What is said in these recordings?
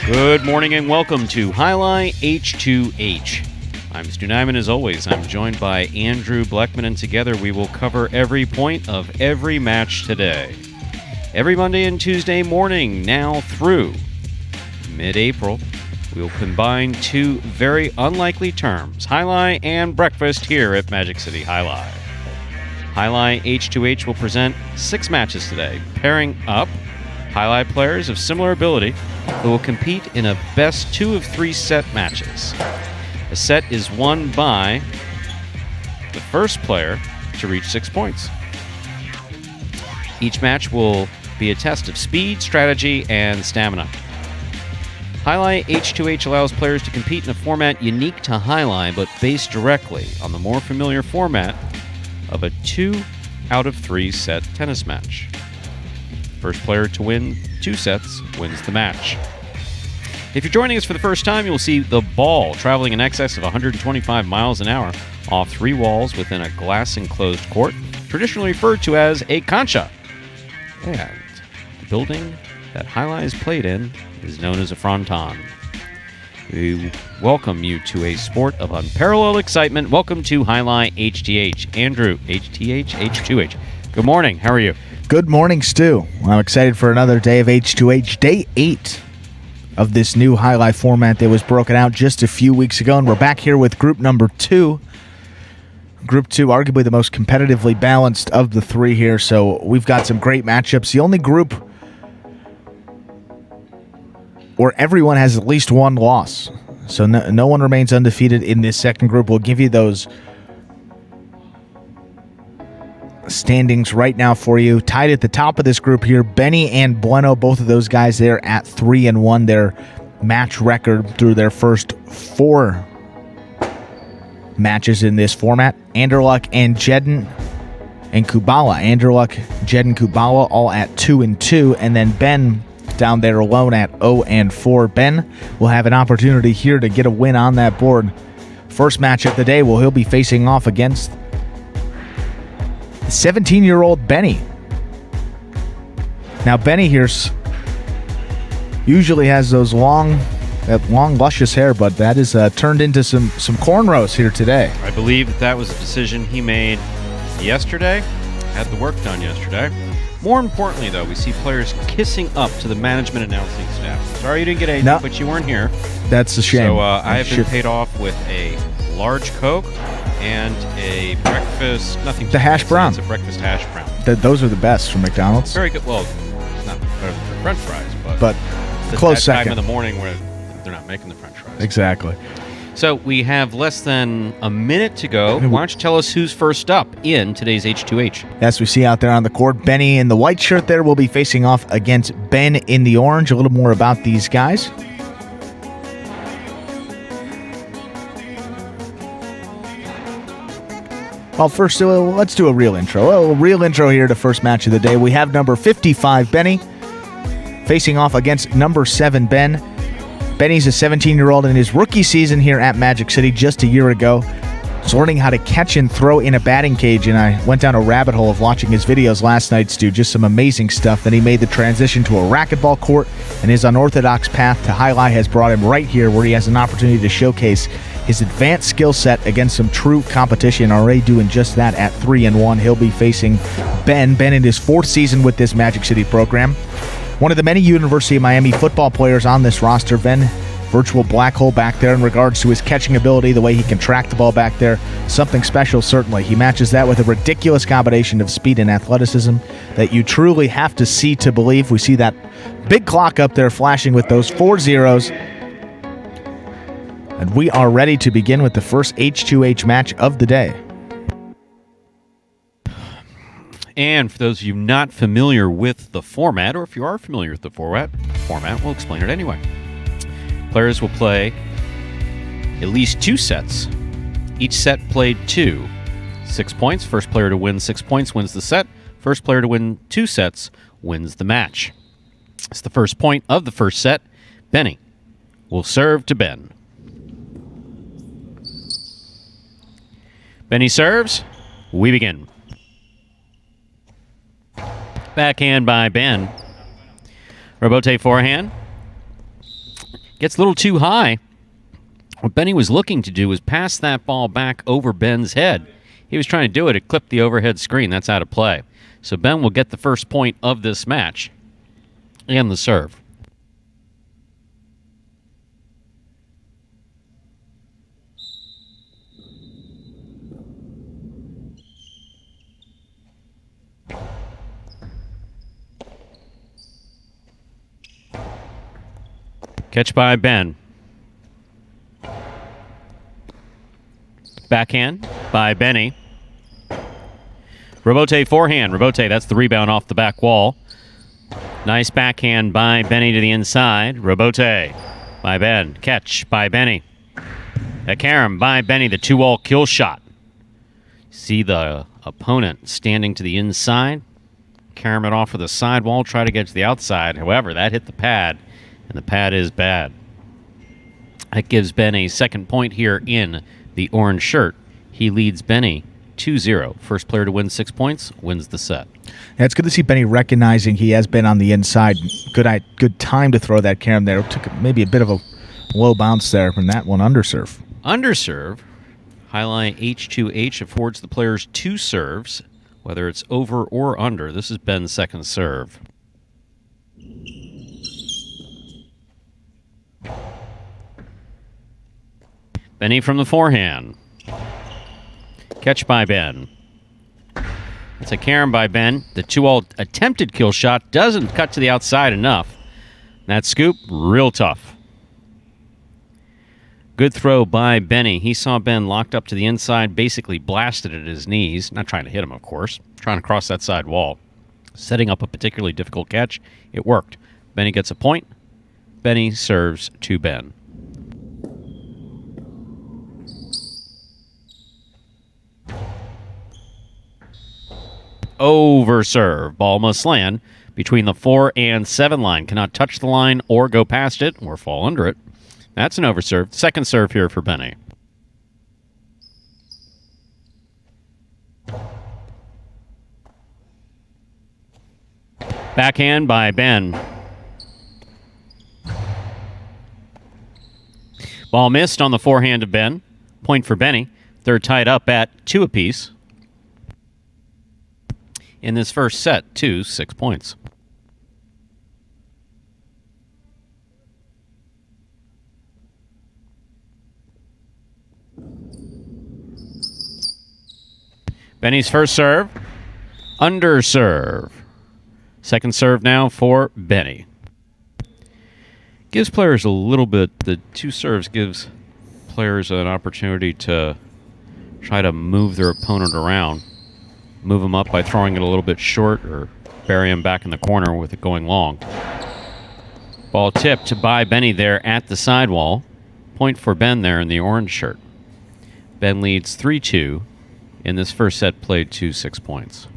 Good morning and welcome to Jai-Alai H2H. I'm Stu Nyman as always. I'm joined by Andrew Bleckman, and together we will cover every point of every match today. Every Monday and Tuesday morning now through mid-April, we will combine two very unlikely terms, Jai-Alai and breakfast, here at Magic City Jai-Alai. Jai-Alai H2H will present 6 matches today, pairing up Jai-Alai players of similar ability who will compete in a best 2 of 3 set matches. A set is won by the first player to reach 6 points. Each match will be a test of speed, strategy, and stamina. Jai-Alai H2H allows players to compete in a format unique to Jai-Alai, but based directly on the more familiar format of a 2 out of 3 set tennis match. First player to win 2 sets wins the match. If you're joining us for the first time, you'll see the ball traveling in excess of 125 miles an hour off 3 walls within a glass-enclosed court, traditionally referred to as a cancha. And the building that Jai-Alai is played in is known as a fronton. We welcome you to a sport of unparalleled excitement. Welcome to Jai-Alai H2H. Andrew, H2H, H2H. Good morning. How are you? Good morning, Stu. I'm excited for another day of H2H, day 8 of this new Jai-Alai format that was broken out just a few weeks ago, and we're back here with group number 2. Group 2, arguably the most competitively balanced of the 3 here, so we've got some great matchups. The only group where everyone has at least 1 loss, so no one remains undefeated in this second group. We'll give you those standings right now for you. Tied at the top of this group here, Benny and Bueno, both of those guys there at 3-1. Their match record through their first 4 matches in this format. Anderluck and Jedin and Kubala. Anderluck, Jedin, Kubala all at 2-2, and then Ben down there alone at 0-4. Ben will have an opportunity here to get a win on that board. First match of the day, he'll be facing off against 17-year-old Benny. Now, Benny here usually has that long, luscious hair, but that is turned into some cornrows here today. I believe that was a decision he made yesterday, had the work done yesterday. More importantly, though, we see players kissing up to the management announcing staff. Sorry you didn't get anything, but you weren't here. That's a shame. So I have been paid off with a large Coke and a breakfast, nothing. The hash brown. It's a breakfast hash brown. Those are the best from McDonald's. Very good. Well, it's not better than the French fries, but it's close that second. time in the morning where they're not making the French fries. Exactly. So we have less than a minute to go. Why don't you tell us who's first up in today's H2H? As we see out there on the court, Benny in the white shirt there will be facing off against Ben in the orange. A little more about these guys. Well, first, let's do a real intro. A real intro here to first match of the day. We have number 55, Benny, facing off against number 7, Ben. Benny's a 17-year-old in his rookie season here at Magic City just a year ago. He's learning how to catch and throw in a batting cage, and I went down a rabbit hole of watching his videos last night, Stu. Just some amazing stuff. Then he made the transition to a racquetball court, and his unorthodox path to Jai-Alai has brought him right here where he has an opportunity to showcase his advanced skill set against some true competition, already doing just that at 3-1. He'll be facing Ben in his 4th season with this Magic City program. One of the many University of Miami football players on this roster. Ben, virtual black hole back there in regards to his catching ability, the way he can track the ball back there. Something special, certainly. He matches that with a ridiculous combination of speed and athleticism that you truly have to see to believe. We see that big clock up there flashing with those 4 zeros. And we are ready to begin with the first H2H match of the day. And for those of you not familiar with the format, or if you are familiar with the format, we'll explain it anyway. Players will play at least 2 sets. Each set played 2. 6 points. First player to win 6 points wins the set. First player to win 2 sets wins the match. It's the first point of the first set. Benny will serve to Ben. Benny serves. We begin. Backhand by Ben. Rebote forehand. Gets a little too high. What Benny was looking to do was pass that ball back over Ben's head. He was trying to do it. It clipped the overhead screen. That's out of play. So Ben will get the first point of this match and the serve. Catch by Ben. Backhand by Benny. Robote forehand. Robote, that's the rebound off the back wall. Nice backhand by Benny to the inside. Robote by Ben. Catch by Benny. A carom by Benny, the 2-all kill shot. See the opponent standing to the inside. Carom it off of the sidewall, try to get to the outside. However, that hit the pad, and the pad is bad. That gives Ben a second point here in the orange shirt. He leads Benny 2-0. First player to win 6 points wins the set. Yeah, it's good to see Benny recognizing he has been on the inside. Good time to throw that carom there. It took maybe a bit of a low bounce there from that one. Underserve. Underserve. Jai-Alai H2H affords the players 2 serves, whether it's over or under. This is Ben's second serve. Benny from the forehand. Catch by Ben. It's a carom by Ben. The 2-all attempted kill shot doesn't cut to the outside enough. That scoop, real tough. Good throw by Benny. He saw Ben locked up to the inside, basically blasted at his knees. Not trying to hit him, of course. Trying to cross that side wall. Setting up a particularly difficult catch. It worked. Benny gets a point. Benny serves to Ben. Over serve. Ball must land between the 4 and 7 line. Cannot touch the line or go past it or fall under it. That's an overserve. Second serve here for Benny. Backhand by Ben. Ball missed on the forehand of Ben. Point for Benny. They're tied up at 2 apiece. In this first set, 6 points. Benny's first serve, under serve. Second serve now for Benny. Gives players a little bit, the 2 serves gives players an opportunity to try to move their opponent around. Move him up by throwing it a little bit short or bury him back in the corner with it going long. Ball tipped by Benny there at the sidewall. Point for Ben there in the orange shirt. Ben leads 3-2 in this first set played to 6 points.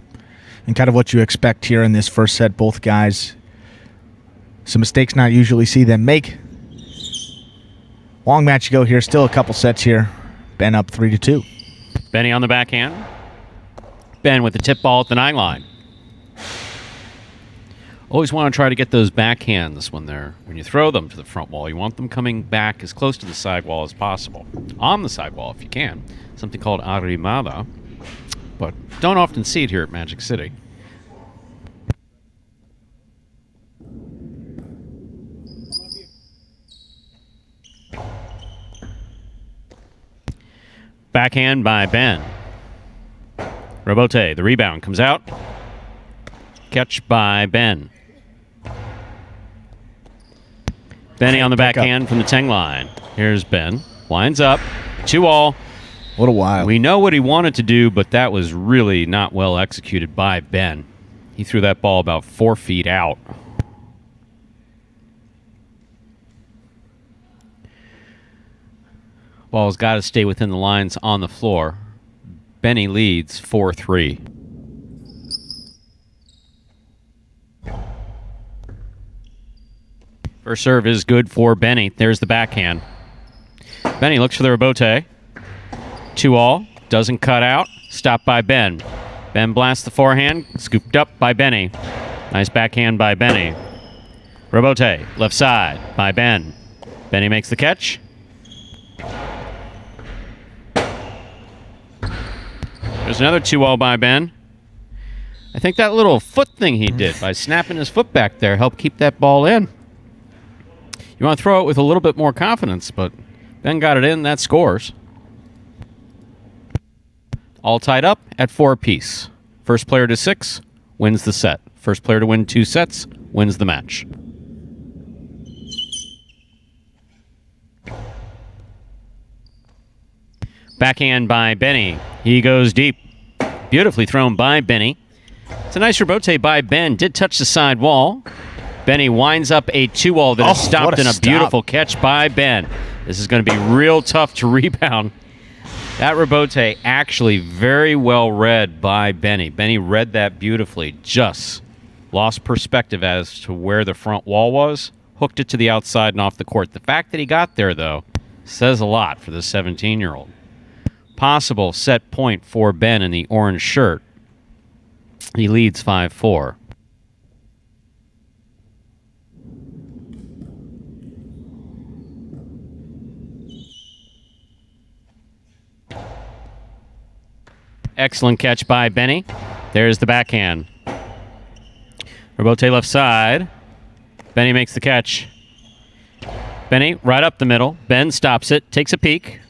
And kind of what you expect here in this first set, both guys, some mistakes not usually see them make. Long match to go here, still a couple sets here. Ben up 3-2. Benny on the backhand. Ben with the tip ball at the 9 line. Always want to try to get those backhands when you throw them to the front wall. You want them coming back as close to the sidewall as possible. On the sidewall if you can. Something called arrimada. But don't often see it here at Magic City. Backhand by Ben. Robote, the rebound comes out. Catch by Ben. Benny on the backhand from the 10 line. Here's Ben. Lines up. 2-all. What a while. We know what he wanted to do, but that was really not well executed by Ben. He threw that ball about 4 feet out. Ball's got to stay within the lines on the floor. Benny leads 4-3. First serve is good for Benny. There's the backhand. Benny looks for the rebote. 2-all. Doesn't cut out. Stopped by Ben. Ben blasts the forehand. Scooped up by Benny. Nice backhand by Benny. Rebote. Left side by Ben. Benny makes the catch. There's another 2-all by Ben. I think that little foot thing he did by snapping his foot back there helped keep that ball in. You want to throw it with a little bit more confidence, but Ben got it in. That scores. All tied up at 4 apiece. First player to 6 wins the set. First player to win 2 sets wins the match. Backhand by Benny. He goes deep. Beautifully thrown by Benny. It's a nice rebote by Ben. Did touch the side wall. Benny winds up a 2-all that is stopped in a beautiful catch by Ben. This is going to be real tough to rebound. That rebote actually very well read by Benny. Benny read that beautifully. Just lost perspective as to where the front wall was. Hooked it to the outside and off the court. The fact that he got there, though, says a lot for the 17-year-old. Possible set point for Ben in the orange shirt. He leads 5-4. Excellent catch by Benny. There's the backhand. Rebote left side. Benny makes the catch. Benny right up the middle. Ben stops it, takes a peek,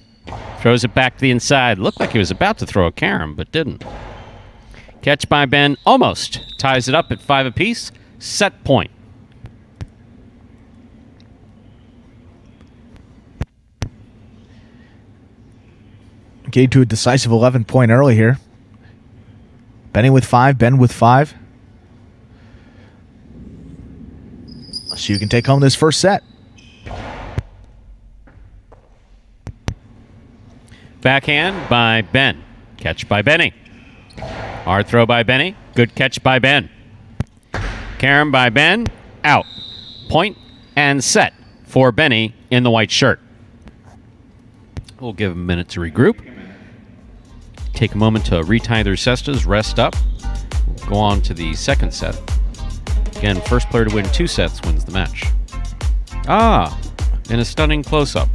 throws it back to the inside. Looked like he was about to throw a carom, but didn't. Catch by Ben almost ties it up at 5 apiece. Set point. Getting to a decisive 11-point early here. Benny with 5, Ben with 5. So you can take home this first set. Backhand by Ben. Catch by Benny. Hard throw by Benny. Good catch by Ben. Carom by Ben. Out. Point and set for Benny in the white shirt. We'll give him a minute to regroup. Take a moment to retie their cestas, rest up. We'll go on to the second set. Again, first player to win 2 sets wins the match. In a stunning close-up.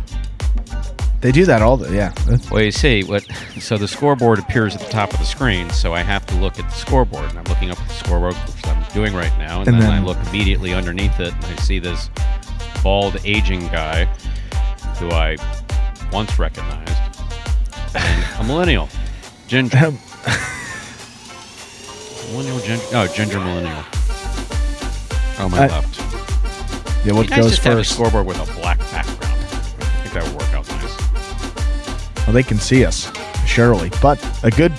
They do that all the, yeah. Well, you see, so the scoreboard appears at the top of the screen, so I have to look at the scoreboard, and I'm looking up at the scoreboard, which I'm doing right now, and then I look immediately underneath it, and I see this bald, aging guy who I once recognized, and a millennial. Ginger. Millennial ginger. Oh, ginger millennial. Oh, my left. Yeah, what goes goes first? Have a scoreboard with a black background. I think that would work out nice. Well, they can see us, surely. But a good.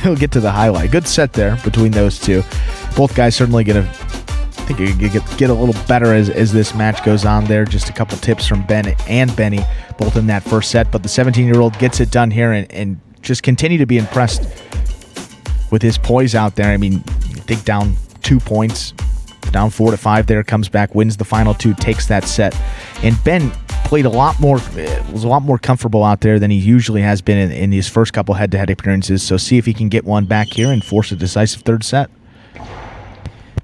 We'll get to the highlight. Good set there between those two. Both guys certainly going to. I think you get a little better as this match goes on there. Just a couple tips from Ben and Benny, both in that first set. But the 17-year-old gets it done here and just continue to be impressed with his poise out there. I mean, I think down 2 points, down 4-5 there, comes back, wins the final 2, takes that set. And Ben played was a lot more comfortable out there than he usually has been in these first couple head-to-head appearances. So see if he can get one back here and force a decisive third set.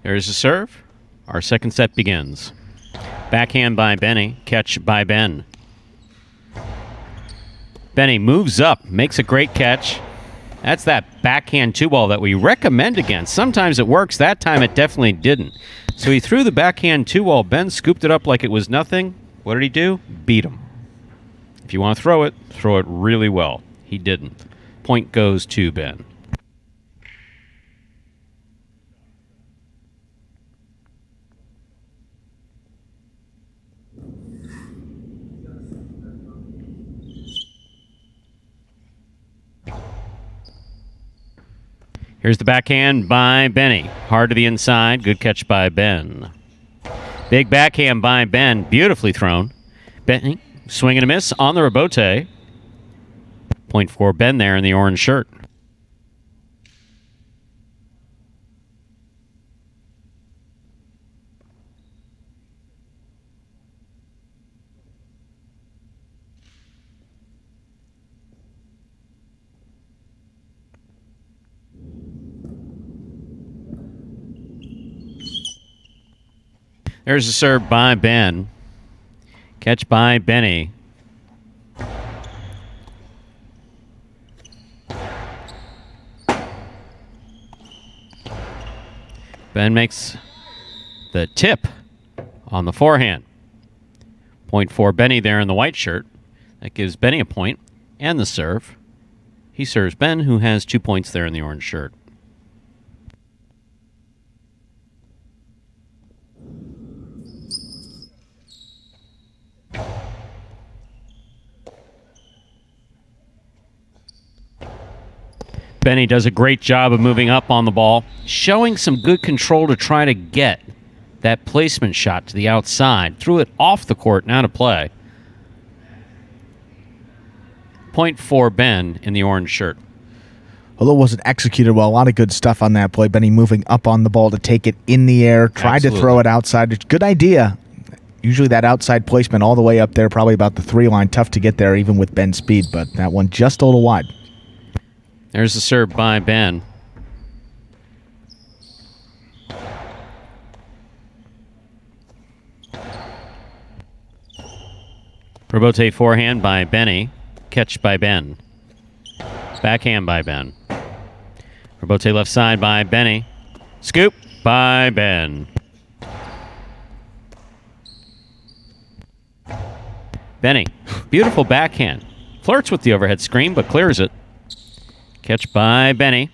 There's a serve. Our second set begins. Backhand by Benny, catch by Ben. Benny moves up, makes a great catch. That's that backhand 2-ball that we recommend against. Sometimes it works. That time it definitely didn't. So he threw the backhand 2-ball. Ben scooped it up like it was nothing. What did he do? Beat him. If you want to throw it really well. He didn't. Point goes to Ben. Here's the backhand by Benny. Hard to the inside. Good catch by Ben. Big backhand by Ben. Beautifully thrown. Benny, swing and a miss on the rebote. Point for Ben there in the orange shirt. There's a serve by Ben. Catch by Benny. Ben makes the tip on the forehand. Point for Benny there in the white shirt. That gives Benny a point and the serve. He serves Ben, who has 2 points there in the orange shirt. Benny does a great job of moving up on the ball, showing some good control to try to get that placement shot to the outside. Threw it off the court, now to play. Point for Ben in the orange shirt. Although it wasn't executed well, a lot of good stuff on that play. Benny moving up on the ball to take it in the air, tried to throw it outside. Good idea. Usually that outside placement all the way up there, probably about the 3-line. Tough to get there even with Ben's speed, but that one just a little wide. There's the serve by Ben. Rebote forehand by Benny. Catch by Ben. Backhand by Ben. Rebote left side by Benny. Scoop by Ben. Benny, beautiful backhand. Flirts with the overhead screen, but clears it. Catch by Benny.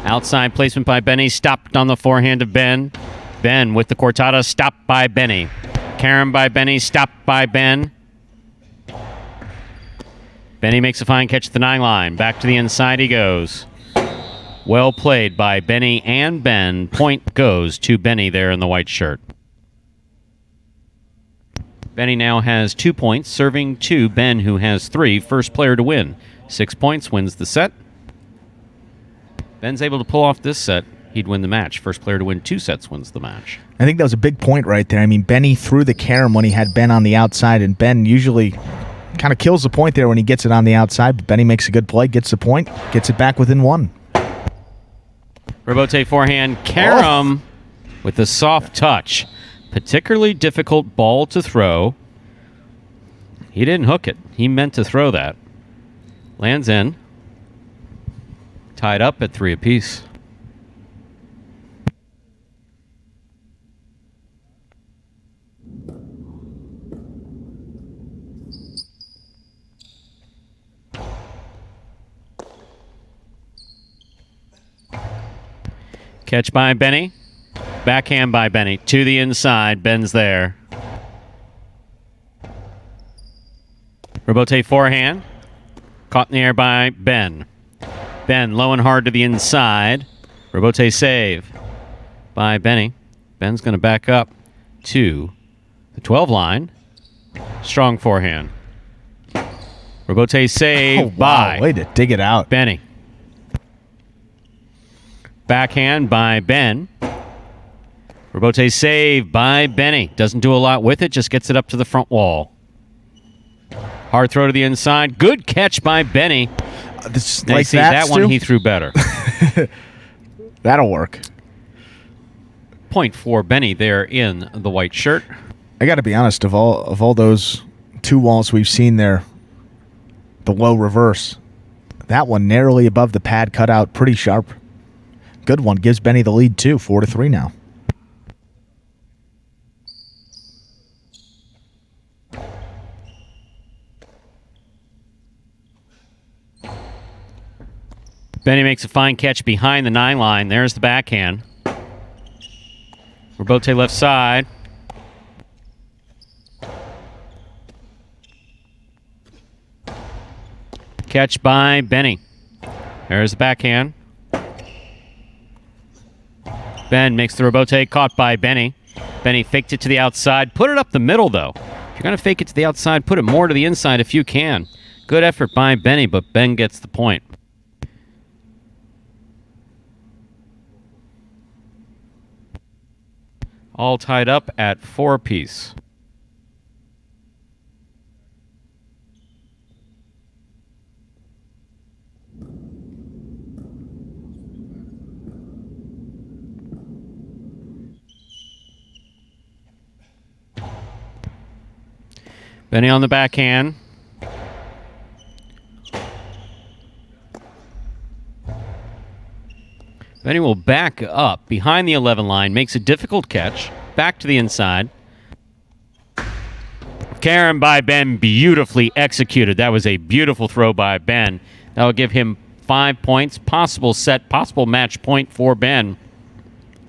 Outside placement by Benny. Stopped on the forehand of Ben. Ben with the cortada. Stopped by Benny. Carom by Benny. Stopped by Ben. Benny makes a fine catch at the 9-line. Back to the inside he goes. Well played by Benny and Ben. Point goes to Benny there in the white shirt. Benny now has 2 points, serving to Ben, who has 3. First player to win. 6 points, wins the set. Ben's able to pull off this set, he'd win the match. First player to win 2 sets wins the match. I think that was a big point right there. I mean, Benny threw the carom when he had Ben on the outside, and Ben usually kind of kills the point there when he gets it on the outside, but Benny makes a good play, gets the point, gets it back within 1. Rebote forehand, carom with a soft touch. Particularly difficult ball to throw. He didn't hook it. He meant to throw that. Lands in. Tied up at 3 apiece. Catch by Benny. Backhand by Benny. To the inside. Ben's there. Rebote forehand. Caught in the air by Ben. Ben low and hard to the inside. Rebote save by Benny. Ben's going to back up to the 12-line. Strong forehand. Rebote save by way to dig it out. Benny. Backhand by Ben. Rebote save by Benny. Doesn't do a lot with it, just gets it up to the front wall. Hard throw to the inside. Good catch by Benny. That one he threw better. That'll work. Point for Benny there in the white shirt. I got to be honest, of all those 2 walls we've seen there, the low reverse, that one narrowly above the pad cutout, pretty sharp. Good one. Gives Benny the lead, too. 4-3 now. Benny makes a fine catch behind the 9-line. There's the backhand. Rebote left side. Catch by Benny. There's the backhand. Ben makes the rebote, caught by Benny. Benny faked it to the outside. Put it up the middle, though. If you're going to fake it to the outside, put it more to the inside if you can. Good effort by Benny, but Ben gets the point. All tied up at 4 apiece. Benny on the backhand. Benny will back up behind the 11 line, makes a difficult catch, back to the inside. Carom by Ben, beautifully executed. That was a beautiful throw by Ben. That will give him 5 points, possible set, possible match point for Ben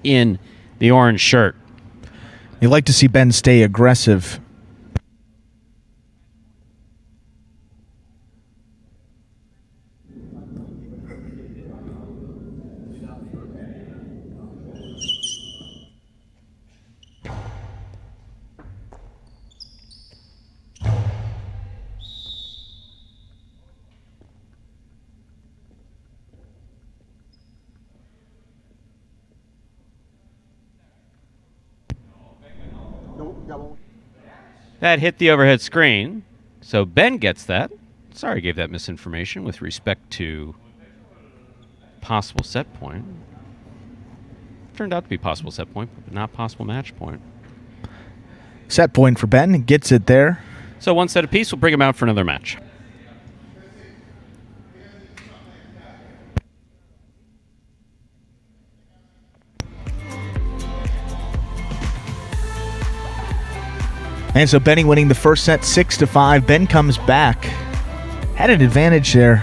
in the orange shirt. You like to see Ben stay aggressive. That hit the overhead screen, so Ben gets that. Sorry I gave that misinformation with respect to possible set point. Turned out to be possible set point, but not possible match point. Set point for Ben. Gets it there. So one set apiece will bring him out for another match. And so Benny winning the first set 6-5. Ben comes back. Had an advantage there.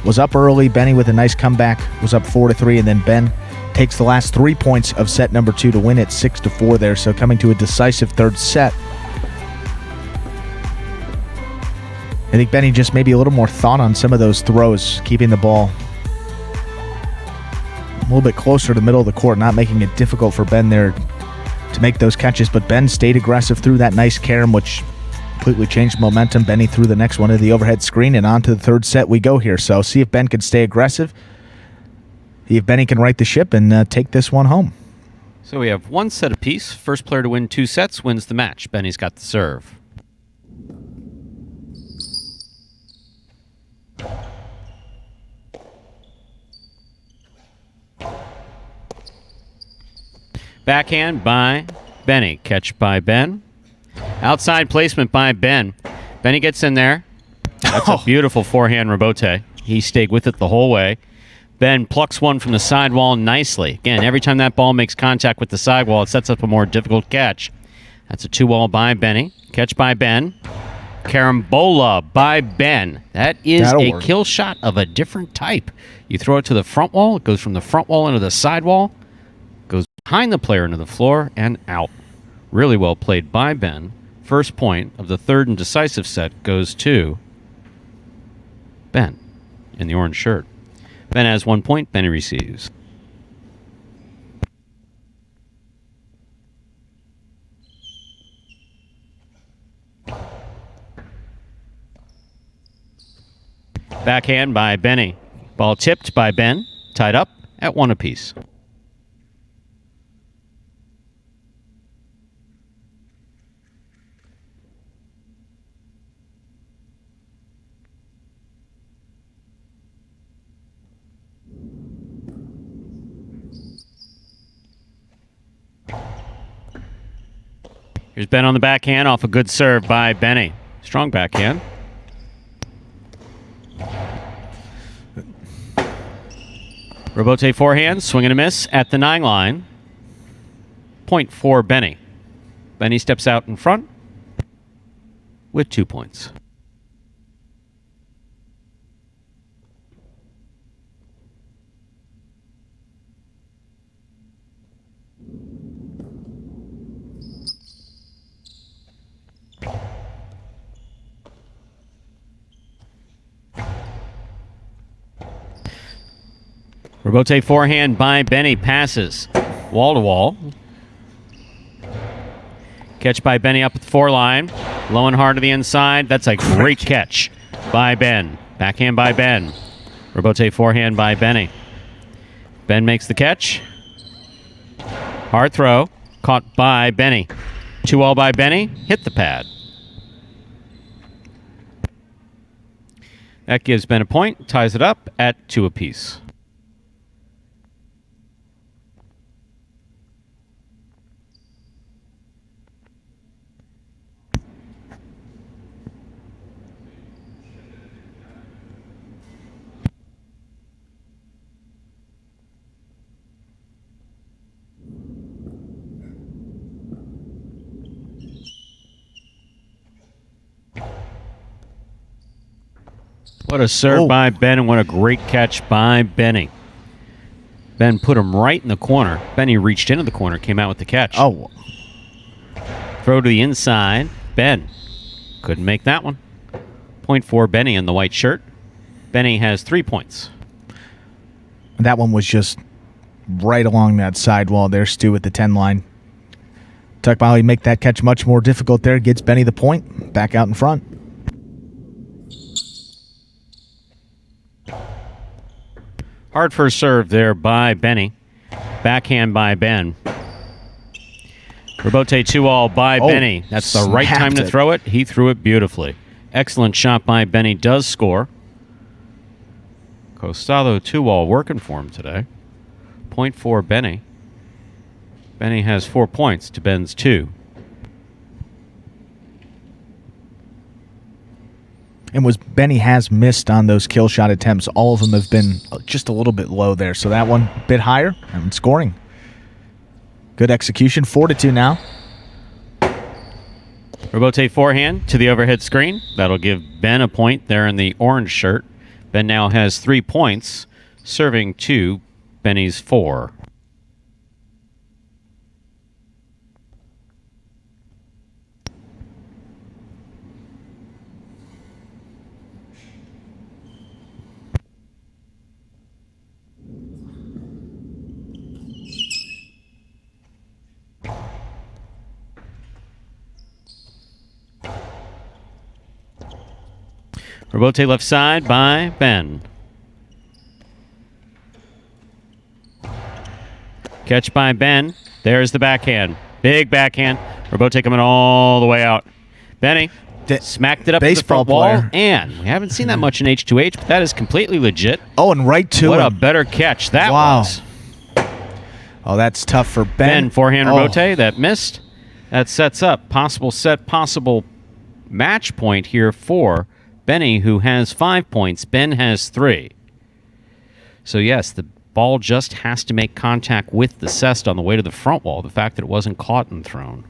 Was up early. Benny with a nice comeback. Was up 4-3. And then Ben takes the last 3 points of set number 2 to win it 6-4 there. So coming to a decisive third set. I think Benny just maybe a little more thought on some of those throws. Keeping the ball a little bit closer to the middle of the court. Not making it difficult for Ben there to make those catches, but Ben stayed aggressive through that nice carom, which completely changed momentum. Benny threw the next one to the overhead screen, and on to the third set we go here. So see if Ben can stay aggressive. See if Benny can right the ship and take this one home. So we have one set apiece. First player to win 2 sets wins the match. Benny's got the serve. Backhand by Benny. Catch by Ben. Outside placement by Ben. Benny gets in there. That's a beautiful forehand rebote. He stayed with it the whole way. Ben plucks one from the sidewall nicely. Again, every time that ball makes contact with the sidewall, it sets up a more difficult catch. That's a 2-ball by Benny. Catch by Ben. Carambola by Ben. That is That'll a work. kill shot of a different type. You throw it to the front wall. It goes from the front wall into the sidewall. Goes behind the player into the floor and out. Really well played by Ben. First point of the third and decisive set goes to Ben in the orange shirt. Ben has 1 point. Benny receives. Backhand by Benny. Ball tipped by Ben. Tied up at 1 apiece. Here's Ben on the backhand off a good serve by Benny. Strong backhand. Rebote forehand, swing and a miss at the 9 line. Point for Benny. Benny steps out in front with 2 points. Rebote forehand by Benny. Passes wall to wall. Catch by Benny up at the 4 line. Low and hard to the inside. That's a great catch by Ben. Backhand by Ben. Rebote forehand by Benny. Ben makes the catch. Hard throw. Caught by Benny. 2-all by Benny. Hit the pad. That gives Ben a point. Ties it up at 2 apiece. What a serve by Ben, and what a great catch by Benny. Ben put him right in the corner. Benny reached into the corner, came out with the catch. Oh. Throw to the inside. Ben couldn't make that one. Point for Benny in the white shirt. Benny has 3 points. That one was just right along that sidewall there, Stu, at the 10 line. Tuckbally make that catch much more difficult there. Gets Benny the point. Back out in front. Hard first serve there by Benny. Backhand by Ben. Rebote 2-all by Benny. That's the right time to throw it. He threw it beautifully. Excellent shot by Benny. Does score. Costado 2-all working for him today. Point for Benny. Benny has 4 points to Ben's 2. And Benny has missed on those kill shot attempts. All of them have been just a little bit low there. So that one a bit higher and scoring. Good execution. 4-2 now. Rebote forehand to the overhead screen. That'll give Ben a point there in the orange shirt. Ben now has 3 points, serving 2, Benny's 4. Rebote left side by Ben. Catch by Ben. There's the backhand. Big backhand. Rebote coming all the way out. Benny smacked it up to the front wall. And we haven't seen that much in H2H, but that is completely legit. Oh, and right to What him. a better catch that was. Oh, that's tough for Ben. Ben, forehand rebote. That missed. That sets up possible match point here for Benny, who has 5 points. Ben has 3. So, yes, the ball just has to make contact with the cest on the way to the front wall. The fact that it wasn't caught and thrown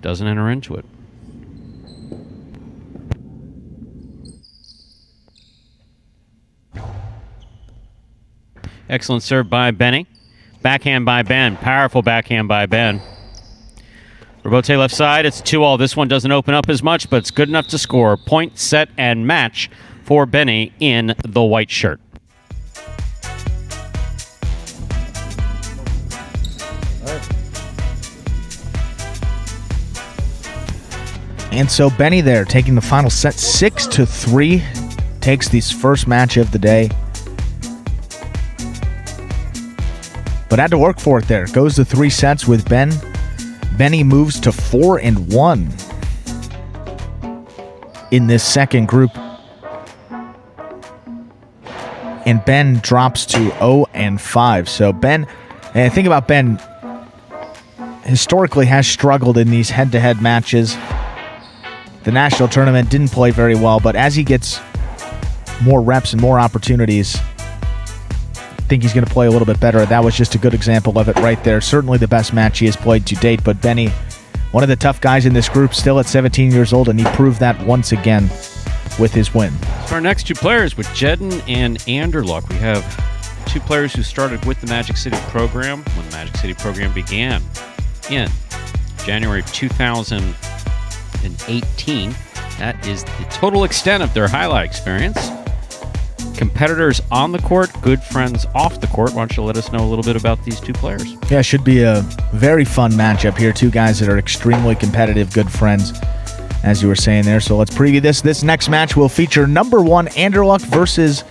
doesn't enter into it. Excellent serve by Benny. Backhand by Ben. Powerful backhand by Ben. Rebote left side. It's 2-all. This one doesn't open up as much, but it's good enough to score. Point, set, and match for Benny in the white shirt. And so Benny there taking the final set 6-3. Takes this first match of the day. But had to work for it there. Goes to 3 sets with Ben. Benny moves to 4-1 in this second group. And Ben drops to 0-5. So Ben, and think about Ben, historically has struggled in these head-to-head matches. The national tournament didn't play very well, but as he gets more reps and more opportunities, I think he's going to play a little bit better. That was just a good example of it right there. Certainly the best match he has played to date, but Benny, one of the tough guys in this group, still at 17 years old, and he proved that once again with his win. For our next 2 players, with Jedden and Anderluck, we have 2 players who started with the Magic City program when the Magic City program began in January 2018. That is the total extent of their highlight experience. Competitors on the court, good friends off the court. Why don't you let us know a little bit about these 2 players? Yeah, should be a very fun matchup here. 2 guys that are extremely competitive, good friends, as you were saying there. So let's preview this. This next match will feature number 1 Anderluck versus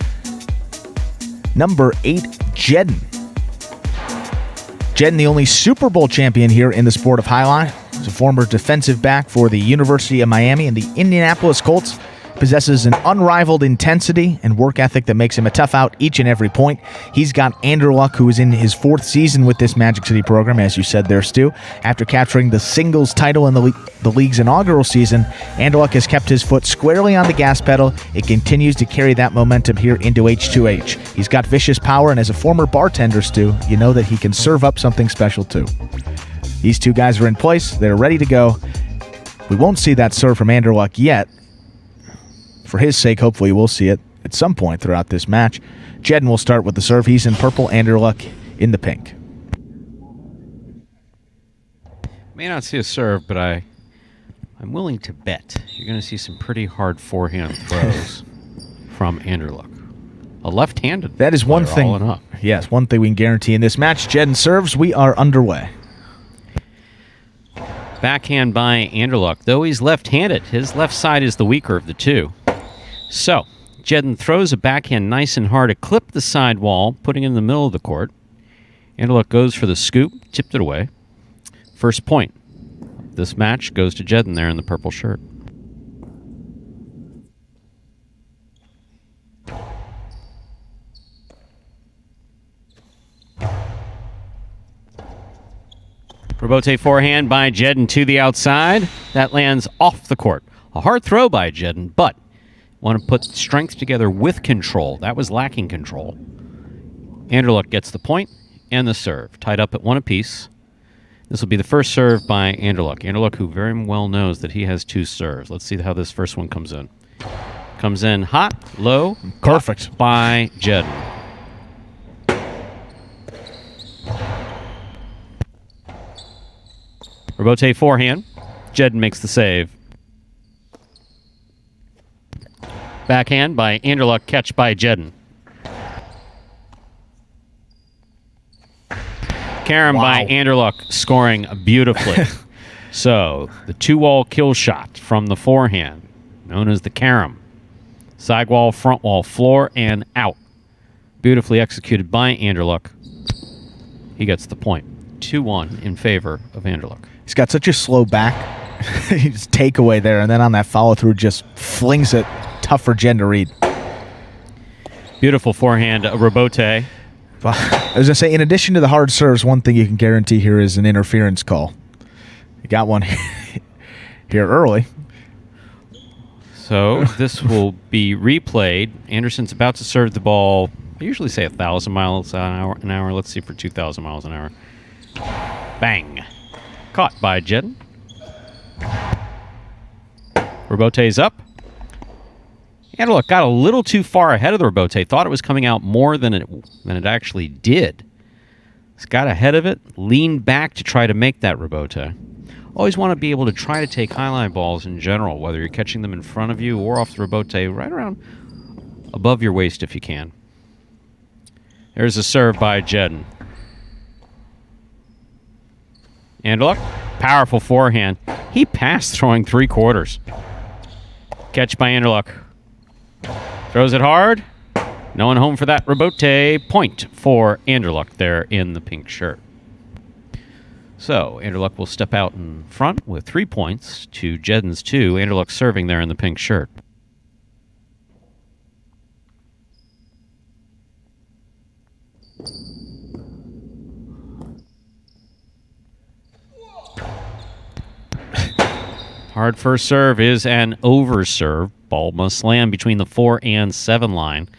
number 8 Jedden. Jedden, the only Super Bowl champion here in the sport of highlight. He's a former defensive back for the University of Miami and the Indianapolis Colts. Possesses an unrivaled intensity and work ethic that makes him a tough out each and every point. He's got Anderluck, who is in his 4th season with this Magic City program, as you said there, Stu. After capturing the singles title in the league's inaugural season, Anderluck has kept his foot squarely on the gas pedal. It continues to carry that momentum here into H2H. He's got vicious power, and as a former bartender, Stu, you know that he can serve up something special too. These 2 guys are in place. They're ready to go. We won't see that serve from Anderluck yet. For his sake, hopefully we'll see it at some point throughout this match. Jedden will start with the serve. He's in purple, Anderluck in the pink. May not see a serve, but I'm willing to bet you're going to see some pretty hard forehand throws from Anderluck. A left-handed. That is one player, thing. all in up. Yes, one thing we can guarantee in this match. Jedden serves. We are underway. Backhand by Anderluck. Though he's left-handed, his left side is the weaker of the two. So, Jedden throws a backhand nice and hard to clip the side wall, putting it in the middle of the court. Anderluck goes for the scoop, tipped it away. First point. This match goes to Jedden there in the purple shirt. Rebote forehand by Jedden to the outside. That lands off the court. A hard throw by Jedden, but want to put strength together with control. That was lacking control. Anderluck gets the point and the serve. Tied up at one apiece. This will be the first serve by Anderluck. Anderluck, who very well knows that he has two serves. Let's see how this first one comes in. Comes in hot, low. Perfect. By Jedden. Rebote forehand. Jedden makes the save. Backhand by Anderluck, catch by Jedden. Carom by Anderluck, scoring beautifully. So, the two-wall kill shot from the forehand, known as the carom. Side wall, front wall, floor, and out. Beautifully executed by Anderluck. He gets the point. 2-1 in favor of Anderluck. He's got such a slow back. He's takeaway there, and then on that follow-through just flings it. Tough for Jen to read. Beautiful forehand, Rebote. I was going to say, in addition to the hard serves, one thing you can guarantee here is an interference call. You got one here early. So this will be replayed. Anderson's about to serve the ball. I usually say 1,000 miles an hour. Let's see for 2,000 miles an hour. Bang. Caught by Jedden. Rebote's up. Anderluck got a little too far ahead of the Rebote. Thought it was coming out more than it actually did. He's got ahead of it, leaned back to try to make that Rebote. Always want to be able to try to take highline balls in general, whether you're catching them in front of you or off the Rebote, right around above your waist if you can. There's a serve by Jedden. Anderluck, powerful forehand. He passed throwing three-quarters. Catch by Anderluck. Throws it hard. No one home for that Rebote. Point for Anderluck there in the pink shirt. So, Anderluck will step out in front with 3 points to Jedden's 2. Anderluck serving there in the pink shirt. Hard first serve is an over serve. Ball must land between the 4 and 7 line.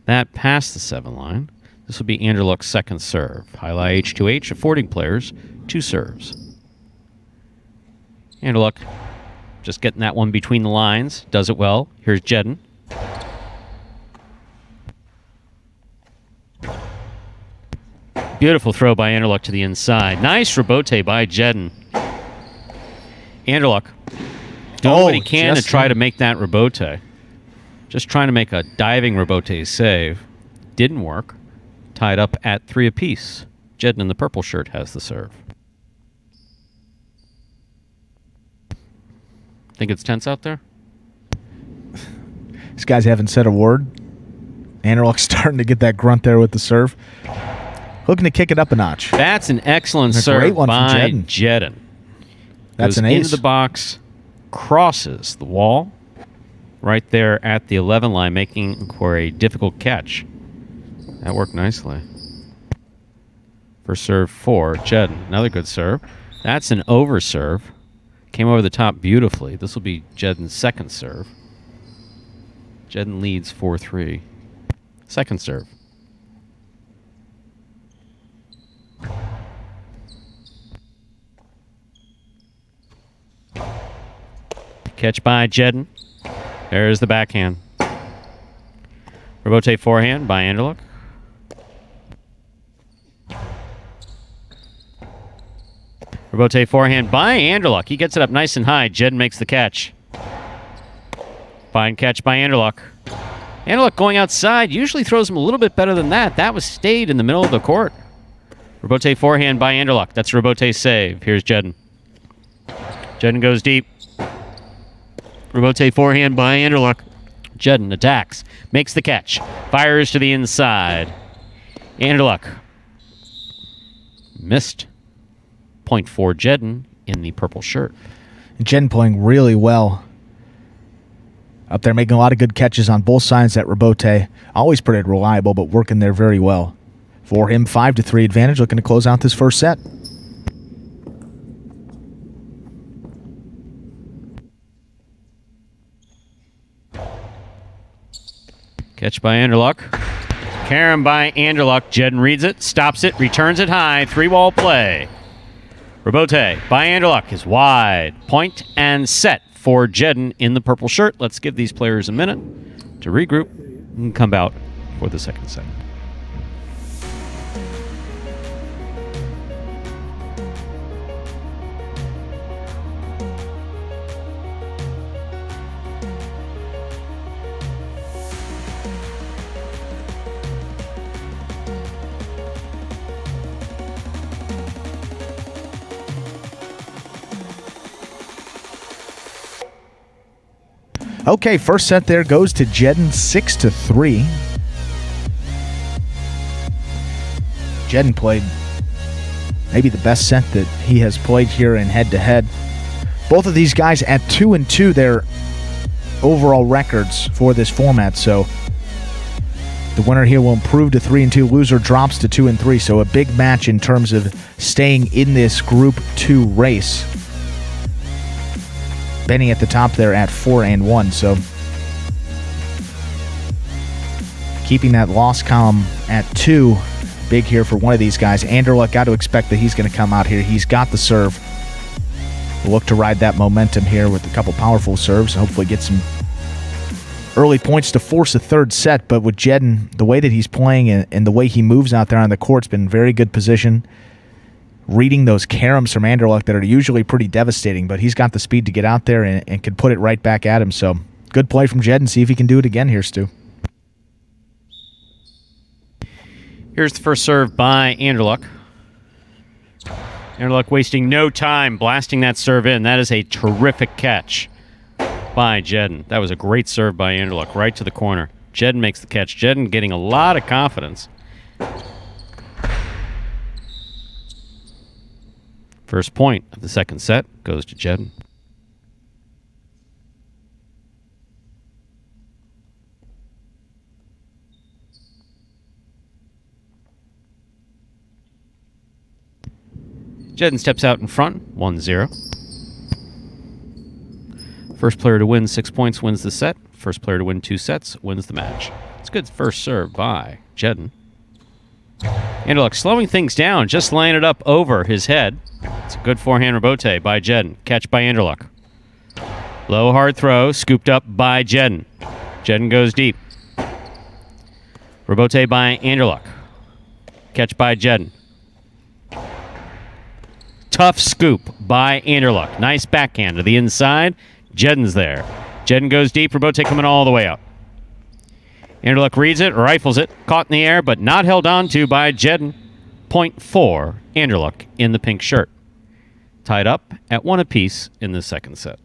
That past the 7 line. This will be Anderluck's second serve. Jai-Alai H2H affording players 2 serves. Anderluck just getting that one between the lines. Does it well. Here's Jedden. Beautiful throw by Anderluck to the inside. Nice Rebote by Jedden. Anderluck doing what he can to try to make that Rebote. Just trying to make a diving Rebote save. Didn't work. Tied up at 3 apiece. Jedden in the purple shirt has the serve. Think it's tense out there? These guys haven't said a word. Anderluck's starting to get that grunt there with the serve. Looking to kick it up a notch. That's an excellent serve great one by from Jedden. That's Goes an ace. into the box, crosses the wall, right there at the 11 line, making for a difficult catch. That worked nicely. First serve for Jedden. Another good serve. That's an over serve. Came over the top beautifully. This will be Jedden's second serve. Jedden leads 4-3. Second serve. Catch by Jedden. There's the backhand. Rebote forehand by Anderluck. Rebote forehand by Anderluck. He gets it up nice and high. Jedden makes the catch. Fine catch by Anderluck. Anderluck going outside usually throws him a little bit better than that. That was stayed in the middle of the court. Rebote forehand by Anderluck. That's a Rebote save. Here's Jedden. Jedden goes deep. Rebote forehand by Anderluck. Jedden attacks. Makes the catch. Fires to the inside. Anderluck. Missed. Point for Jedden in the purple shirt. Jedden playing really well. Up there making a lot of good catches on both sides at Rebote. Always pretty reliable, but working there very well. For him, 5-3 advantage, looking to close out this first set. Catch by Anderluck. Carom by Anderluck. Jedden reads it, stops it, returns it high. 3-ball play. Rebote by Anderluck is wide. Point and set for Jedden in the purple shirt. Let's give these players a minute to regroup and come out for the second set. Okay, first set there goes to Jedden, 6-3. Jedden played maybe the best set that he has played here in head-to-head. Both of these guys at 2-2 their overall records for this format, so the winner here will improve to 3-2. Loser drops to 2-3, so a big match in terms of staying in this Group 2 race. Benny at the top there at 4-1, so keeping that loss column at 2, big here for one of these guys. Anderluck, got to expect that he's going to come out here. He's got the serve. We'll look to ride that momentum here with a couple powerful serves, hopefully get some early points to force a third set. But with Jedden, the way that he's playing and the way he moves out there on the court's been very good position. Reading those caroms from Anderluck that are usually pretty devastating, but he's got the speed to get out there and can put it right back at him. So good play from Jedden. See if he can do it again here, Stu. Here's the first serve by Anderluck. Anderluck wasting no time blasting that serve in. That is a terrific catch by Jedden. That was a great serve by Anderluck right to the corner. Jedden makes the catch. Jedden getting a lot of confidence. First point of the second set goes to Jedden. Jedden steps out in front, 1-0. First player to win 6 points wins the set. First player to win 2 sets wins the match. It's a good first serve by Jedden. Anderluck slowing things down, just laying it up over his head. It's a good forehand rebote by Jedden. Catch by Anderluck. Low hard throw, scooped up by Jedden. Jedden goes deep. Rebote by Anderluck. Catch by Jedden. Tough scoop by Anderluck. Nice backhand to the inside. Jedden's there. Jedden goes deep. Rebote coming all the way out. Anderluck reads it, rifles it, caught in the air, but not held on to by Jedden. Point for Anderluck in the pink shirt. Tied up at 1 apiece in the second set.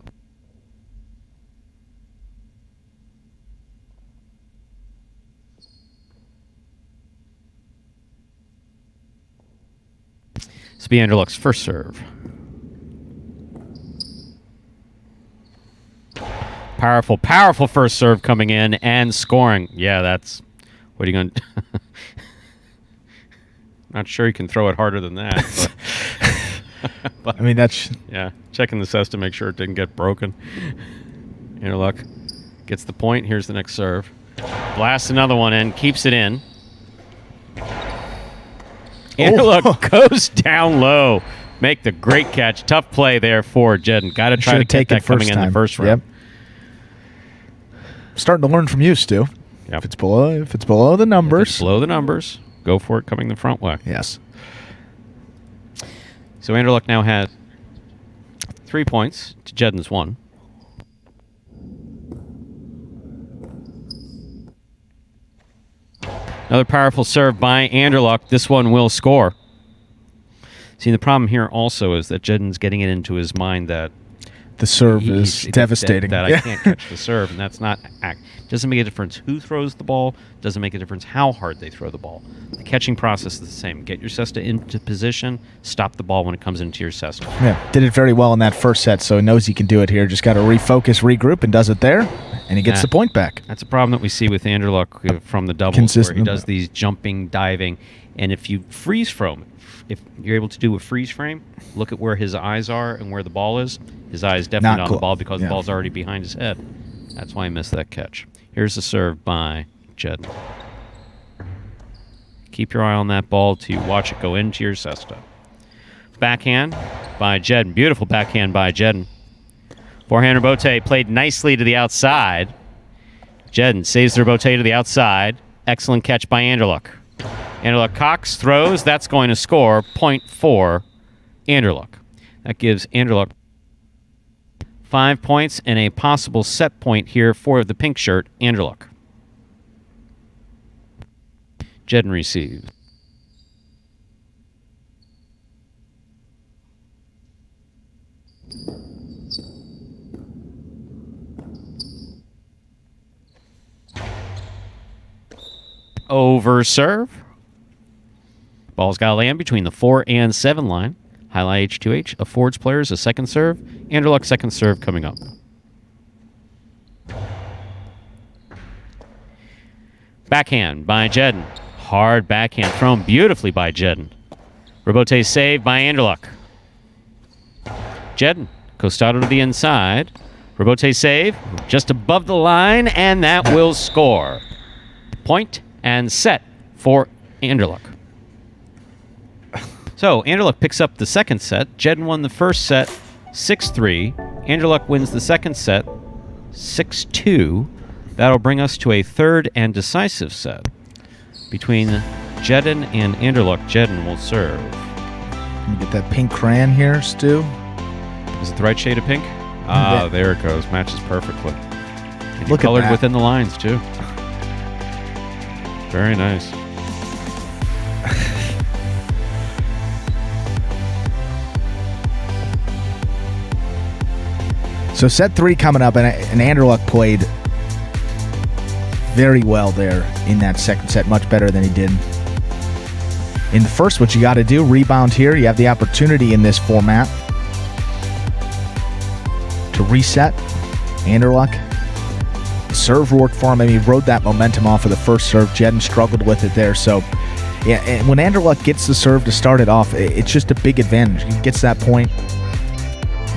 This will be Anderluck's first serve. Powerful, powerful first serve coming in and scoring. Yeah, that's... What are you going to... Not sure you can throw it harder than that. But I mean, that's... Yeah, checking the cess to make sure it didn't get broken. Anderluck gets the point. Here's the next serve. Blasts another one in, keeps it in. Anderluck goes down low. Make the great catch. Tough play there for Jedden. Got to try to get that coming in the first round. Yep. Starting to learn from you, Stu. Yep. If it's below the numbers. If it's below the numbers, go for it coming the front way. Yes. So Anderluck now has 3 points to Jedden's 1. Another powerful serve by Anderluck. This one will score. See, the problem here also is that Jedden's getting it into his mind that the serve is devastating. That I can't catch the serve, and that's not doesn't make a difference who throws the ball. Doesn't make a difference how hard they throw the ball. The catching process is the same. Get your cesta into position. Stop the ball when it comes into your cesta. Yeah, did it very well in that first set, so he knows he can do it here. Just got to refocus, regroup, and does it there, and he gets the point back. That's a problem that we see with Anderluck from the doubles, where he does these jumping, diving, and if you freeze frame, if you're able to do a freeze frame, look at where his eyes are and where the ball is. His eye is definitely not on the ball because the ball's already behind his head. That's why he missed that catch. Here's the serve by Jedden. Keep your eye on that ball to watch it go into your cesta. Backhand by Jedden. Beautiful backhand by Jedden. Forehand rebote played nicely to the outside. Jedden saves the rebote to the outside. Excellent catch by Anderluck. Anderluck cocks, throws. That's going to score. Point for Anderluck. That gives Anderluck 5 points and a possible set point here for the pink shirt, Anderluck. Jedden receives. Over serve. Ball's got to land between the 4 and 7 line. Jai-Alai H2H affords players a second serve. Anderluck second serve coming up. Backhand by Jedden. Hard backhand thrown beautifully by Jedden. Rebote save by Anderluck. Jedden, Costado to the inside. Rebote save just above the line, and that will score. Point and set for Anderluck. So, Anderluck picks up the second set. Jedden won the first set 6-3. Anderluck wins the second set 6-2. That'll bring us to a third and decisive set between Jedden and Anderluck. Jedden will serve. Can you get that pink crayon here, Stu? Is it the right shade of pink? Ah, there it goes. Matches perfectly. And Look colored at that. within the lines, too. Very nice. So set 3 coming up, and Anderluck played very well there in that second set, much better than he did in the first. What you got to do, rebound here. You have the opportunity in this format to reset. Anderluck, serve worked for him. I mean, he rode that momentum off of the first serve. Jedden struggled with it there. So, yeah, and when Anderluck gets the serve to start it off, it's just a big advantage. He gets that point,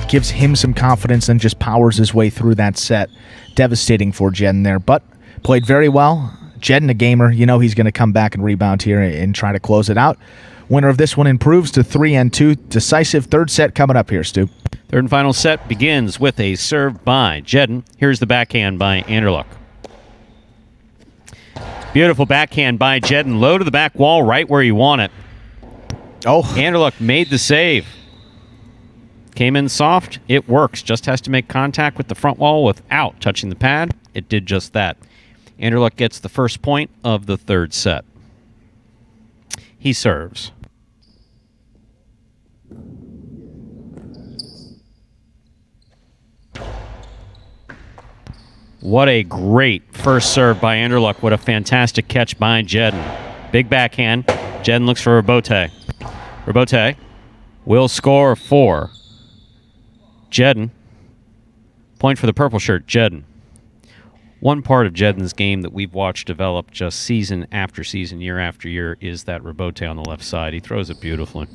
gives him some confidence, and just powers his way through that set. Devastating for Jedden there, but played very well. Jedden, a gamer, you know he's going to come back and rebound here and try to close it out. Winner of this one improves to 3-2. Decisive third set coming up here, Stu. Third and final set begins with a serve by Jedden. Here's the backhand by Anderluck. Beautiful backhand by Jedden. Low to the back wall, right where you want it. Oh. Anderluck made the save. Came in soft. It works. Just has to make contact with the front wall without touching the pad. It did just that. Anderluck gets the first point of the third set. He serves. What a great first serve by Anderluck. What a fantastic catch by Jedden. Big backhand. Jedden looks for Rebote. Rebote will score 4. Jedden. Point for the purple shirt, Jedden. One part of Jedden's game that we've watched develop just season after season, year after year, is that Rebote on the left side. He throws it beautifully.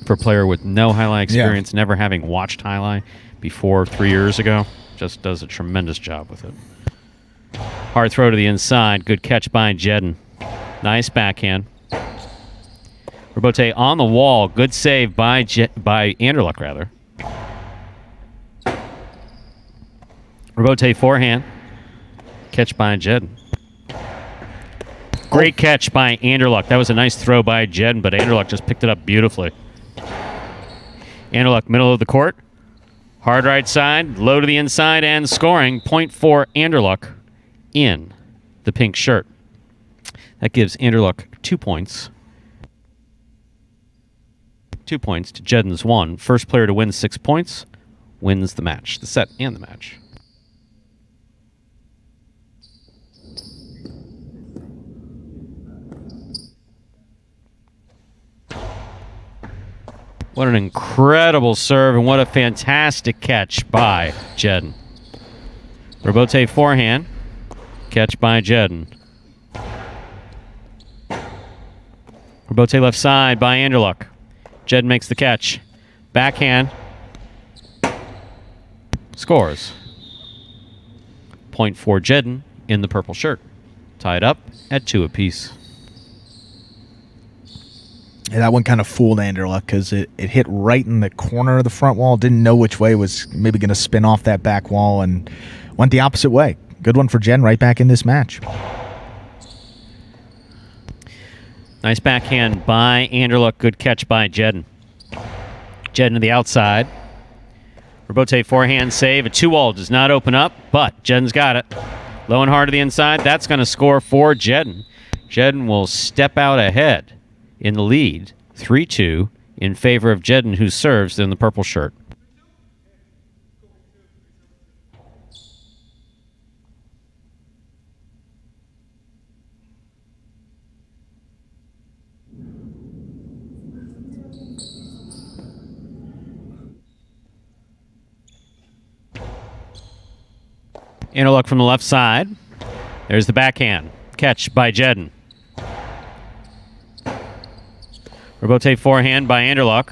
For a player with no Jai-Alai experience, never having watched Jai-Alai before 3 years ago, just does a tremendous job with it. Hard throw to the inside. Good catch by Jedden. Nice backhand. Rebote on the wall. Good save by Anderluck, rather. Rebote forehand. Catch by Jedden. Great catch by Anderluck. That was a nice throw by Jedden, but Anderluck just picked it up beautifully. Anderluck, middle of the court. Hard right side, low to the inside, and scoring. Point for Anderluck in the pink shirt. That gives Anderluck 2 points. 2 points to Jedden's 1. First player to win 6 points wins the match, the set and the match. What an incredible serve and what a fantastic catch by Jedden. Robote forehand. Catch by Jedden. Robote left side by Anderluck. Jedden makes the catch. Backhand. Scores. Point for Jedden in the purple shirt. Tied up at 2 apiece. Yeah, that one kind of fooled Anderluck because it hit right in the corner of the front wall. Didn't know which way it was maybe going to spin off that back wall and went the opposite way. Good one for Jen, right back in this match. Nice backhand by Anderluck. Good catch by Jedden. Jedden to the outside. Robote forehand save. A 2-wall does not open up, but Jedden's got it. Low and hard to the inside. That's going to score for Jedden. Jedden will step out ahead in the lead, 3-2, in favor of Jedden, who serves in the purple shirt. Anderluck from the left side. There's the backhand. Catch by Jedden. Robote forehand by Anderluck.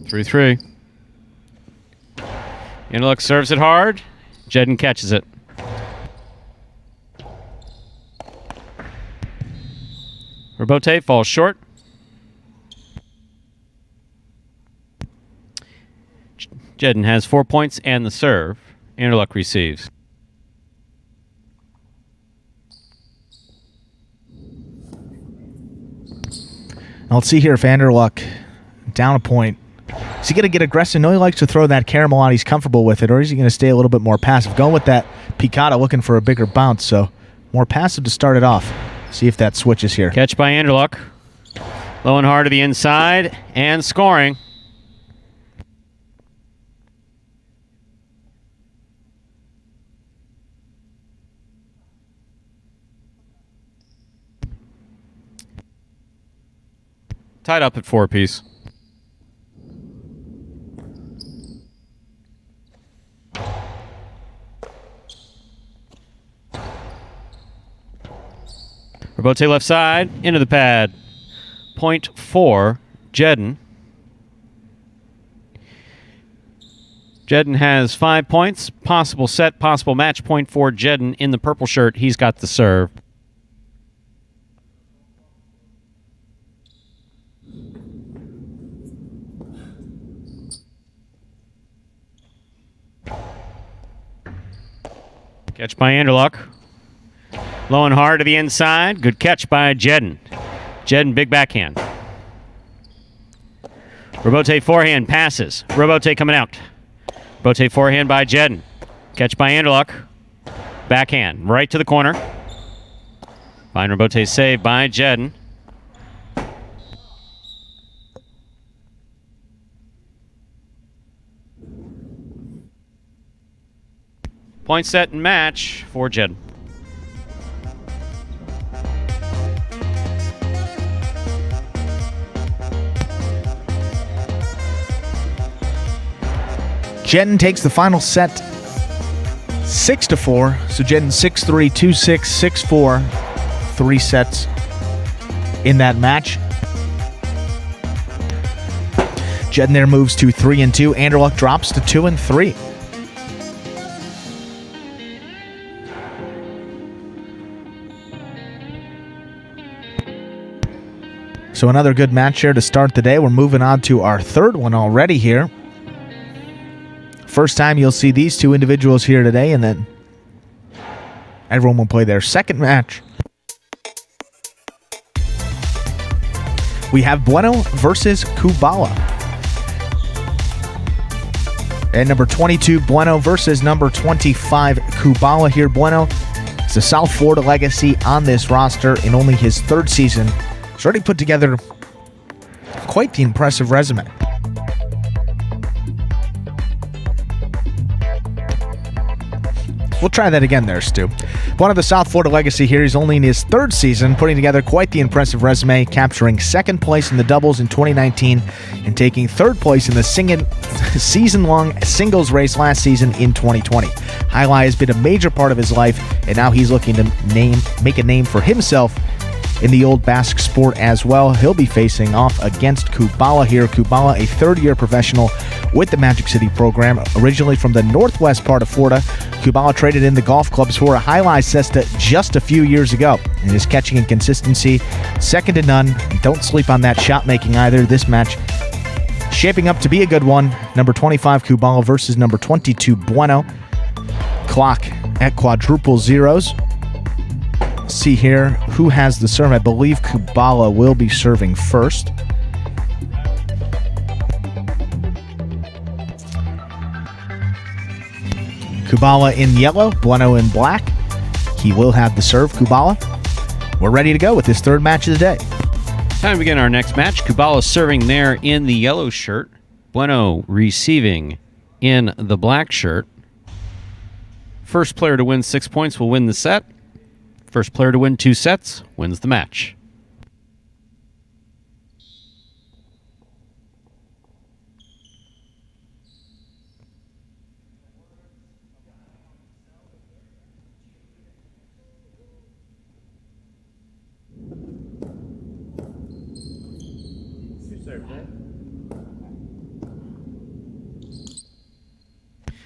Through 3. Anderluck serves it hard. Jedden catches it. Robote falls short. Jedden has 4 points and the serve. Anderluck receives. Now let's see here if Anderluck down a point. Is he going to get aggressive? No, he likes to throw that caramel out. He's comfortable with it. Or is he going to stay a little bit more passive? Going with that picata, looking for a bigger bounce. So more passive to start it off. See if that switches here. Catch by Anderluck. Low and hard to the inside. And scoring. Tied up at 4 apiece. Robote left side, into the pad. Point for Jedden. Jedden has 5 points. Possible set, possible match point for Jedden in the purple shirt. He's got the serve. Catch by Anderluck. Low and hard to the inside. Good catch by Jedden. Jedden, big backhand. Robote forehand passes. Robote coming out. Robote forehand by Jedden. Catch by Anderluck. Backhand right to the corner. Fine Robote save by Jedden. Point set and match for Jedden. Jedden takes the final set 6-4. So Jedden 6-3, 2-6, 6-4. 3 sets in that match. Jedden there moves to 3-2. Anderluck drops to 2-3. So another good match here to start the day. We're moving on to our third one already here. First time you'll see these two individuals here today, and then everyone will play their second match. We have Bueno versus Kubala. And number 22, Bueno versus number 25, Kubala here. Bueno is a South Florida legacy on this roster in only his third season. He's already put together quite the impressive resume. We'll try that again there, Stu. One of the South Florida legacy here. He's only in his third season, putting together quite the impressive resume, capturing second place in the doubles in 2019 and taking third place in the season-long singles race last season in 2020. Jai-Alai has been a major part of his life, and now he's looking to make a name for himself in the old Basque sport as well. He'll be facing off against Kubala here. Kubala, a third-year professional with the Magic City program, originally from the northwest part of Florida. Kubala traded in the golf clubs for a Jai-Alai Cesta just a few years ago. And his catching and consistency, second to none. And don't sleep on that shot making either. This match shaping up to be a good one. Number 25, Kubala versus number 22, Bueno. Clock at quadruple zeros. See here who has the serve. I believe Kubala will be serving first. Kubala in yellow, Bueno in black. He will have the serve, Kubala. We're ready to go with this third match of the day. Time to begin our next match. Kubala serving there in the yellow shirt. Bueno receiving in the black shirt. First player to win 6 points will win the set. First player to win 2 sets wins the match.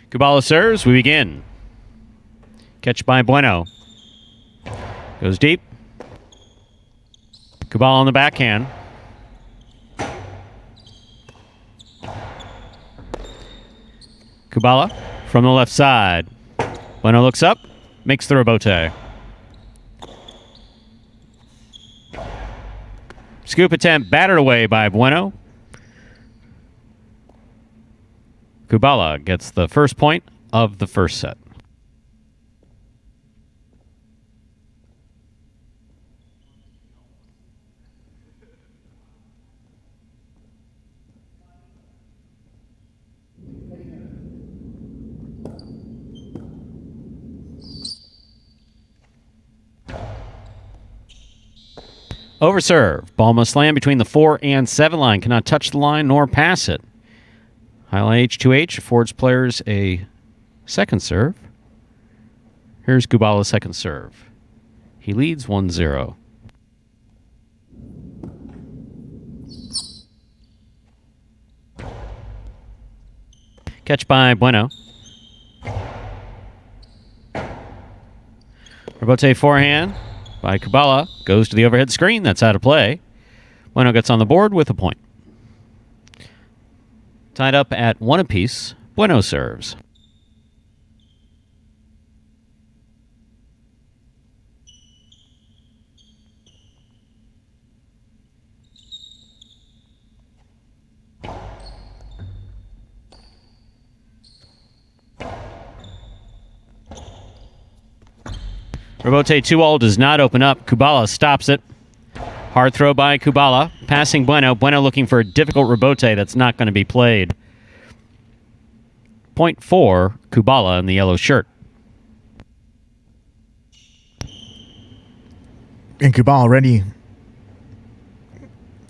Kubala serves. We begin. Catch by Bueno. Goes deep. Kubala on the backhand. Kubala from the left side. Bueno looks up, makes the rebote. Scoop attempt battered away by Bueno. Kubala gets the first point of the first set. Overserve. Ball must land between the 4 and 7 line. Cannot touch the line nor pass it. Jai-Alai H2H affords players a second serve. Here's Kubala's second serve. He leads 1-0. Catch by Bueno. Rebote forehand by Kubala. Goes to the overhead screen. That's out of play. Bueno gets on the board with a point. Tied up at 1 apiece. Bueno serves. Rebote 2-all does not open up. Kubala stops it. Hard throw by Kubala. Passing Bueno. Bueno looking for a difficult rebote that's not going to be played. Point for Kubala in the yellow shirt. And Kubala already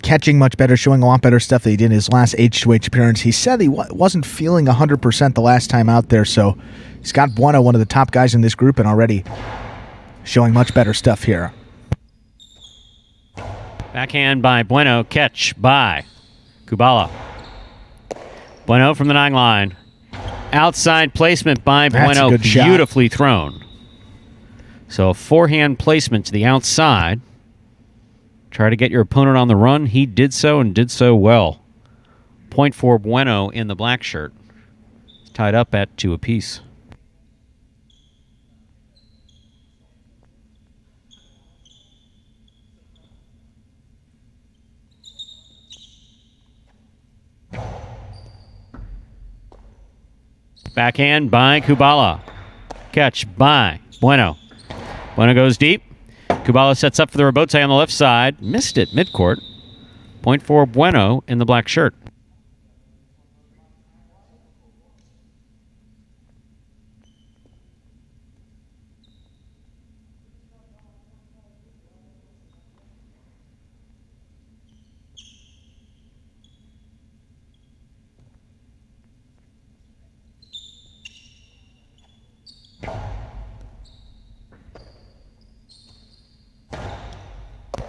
catching much better, showing a lot better stuff that he did in his last H2H appearance. He said he wasn't feeling 100% the last time out there, so he's got Bueno, one of the top guys in this group, and already showing much better stuff here. Backhand by Bueno. Catch by Kubala. Bueno from the 9 line. Outside placement by That's Bueno. a good shot. Beautifully thrown. So a forehand placement to the outside. Try to get your opponent on the run. He did so and did so well. Point for Bueno in the black shirt. It's tied up at 2 apiece. Backhand by Kubala. Catch by Bueno. Bueno goes deep. Kubala sets up for the rebote on the left side. Missed it midcourt. Point for Bueno in the black shirt.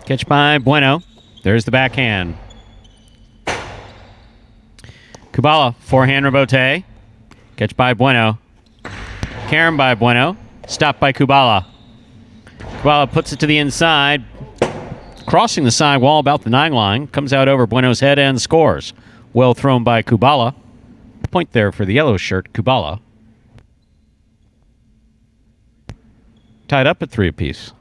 Catch by Bueno. There's the backhand. Kubala, forehand rebote. Catch by Bueno. Carom by Bueno. Stopped by Kubala. Kubala puts it to the inside. Crossing the side wall about the 9 line. Comes out over Bueno's head and scores. Well thrown by Kubala. Point there for the yellow shirt, Kubala. Tied up at 3 apiece.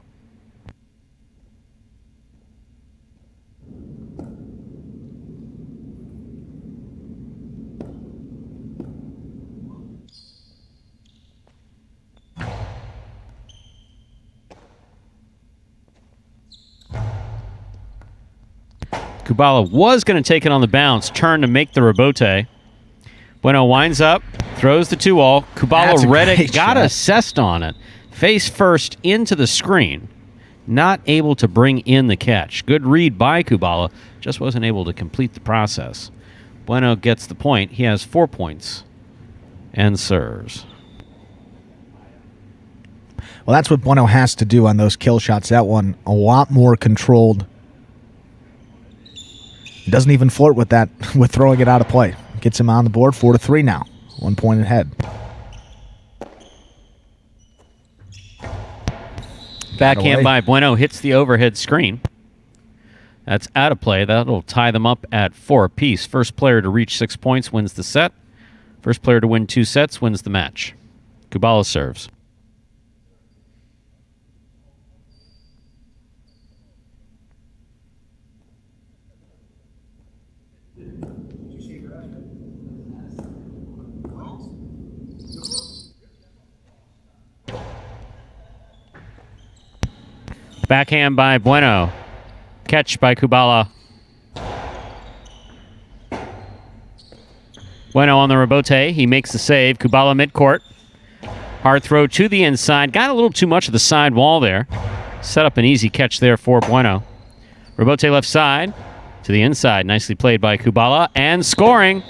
Kubala was going to take it on the bounce, turn to make the rebote. Bueno winds up, throws the 2-all. Kubala read it, got assessed on it. Face first into the screen. Not able to bring in the catch. Good read by Kubala, just wasn't able to complete the process. Bueno gets the point. He has 4 points and serves. Well, that's what Bueno has to do on those kill shots. That one a lot more controlled. He doesn't even flirt with that, with throwing it out of play. Gets him on the board, 4-3 now. 1 point ahead. Backhand by Bueno hits the overhead screen. That's out of play. That'll tie them up at 4 apiece. First player to reach 6 points wins the set. First player to win 2 sets wins the match. Kubala serves. Backhand by Bueno. Catch by Kubala. Bueno on the rebote. He makes the save. Kubala midcourt. Hard throw to the inside. Got a little too much of the side wall there. Set up an easy catch there for Bueno. Rebote left side to the inside. Nicely played by Kubala. And scoring.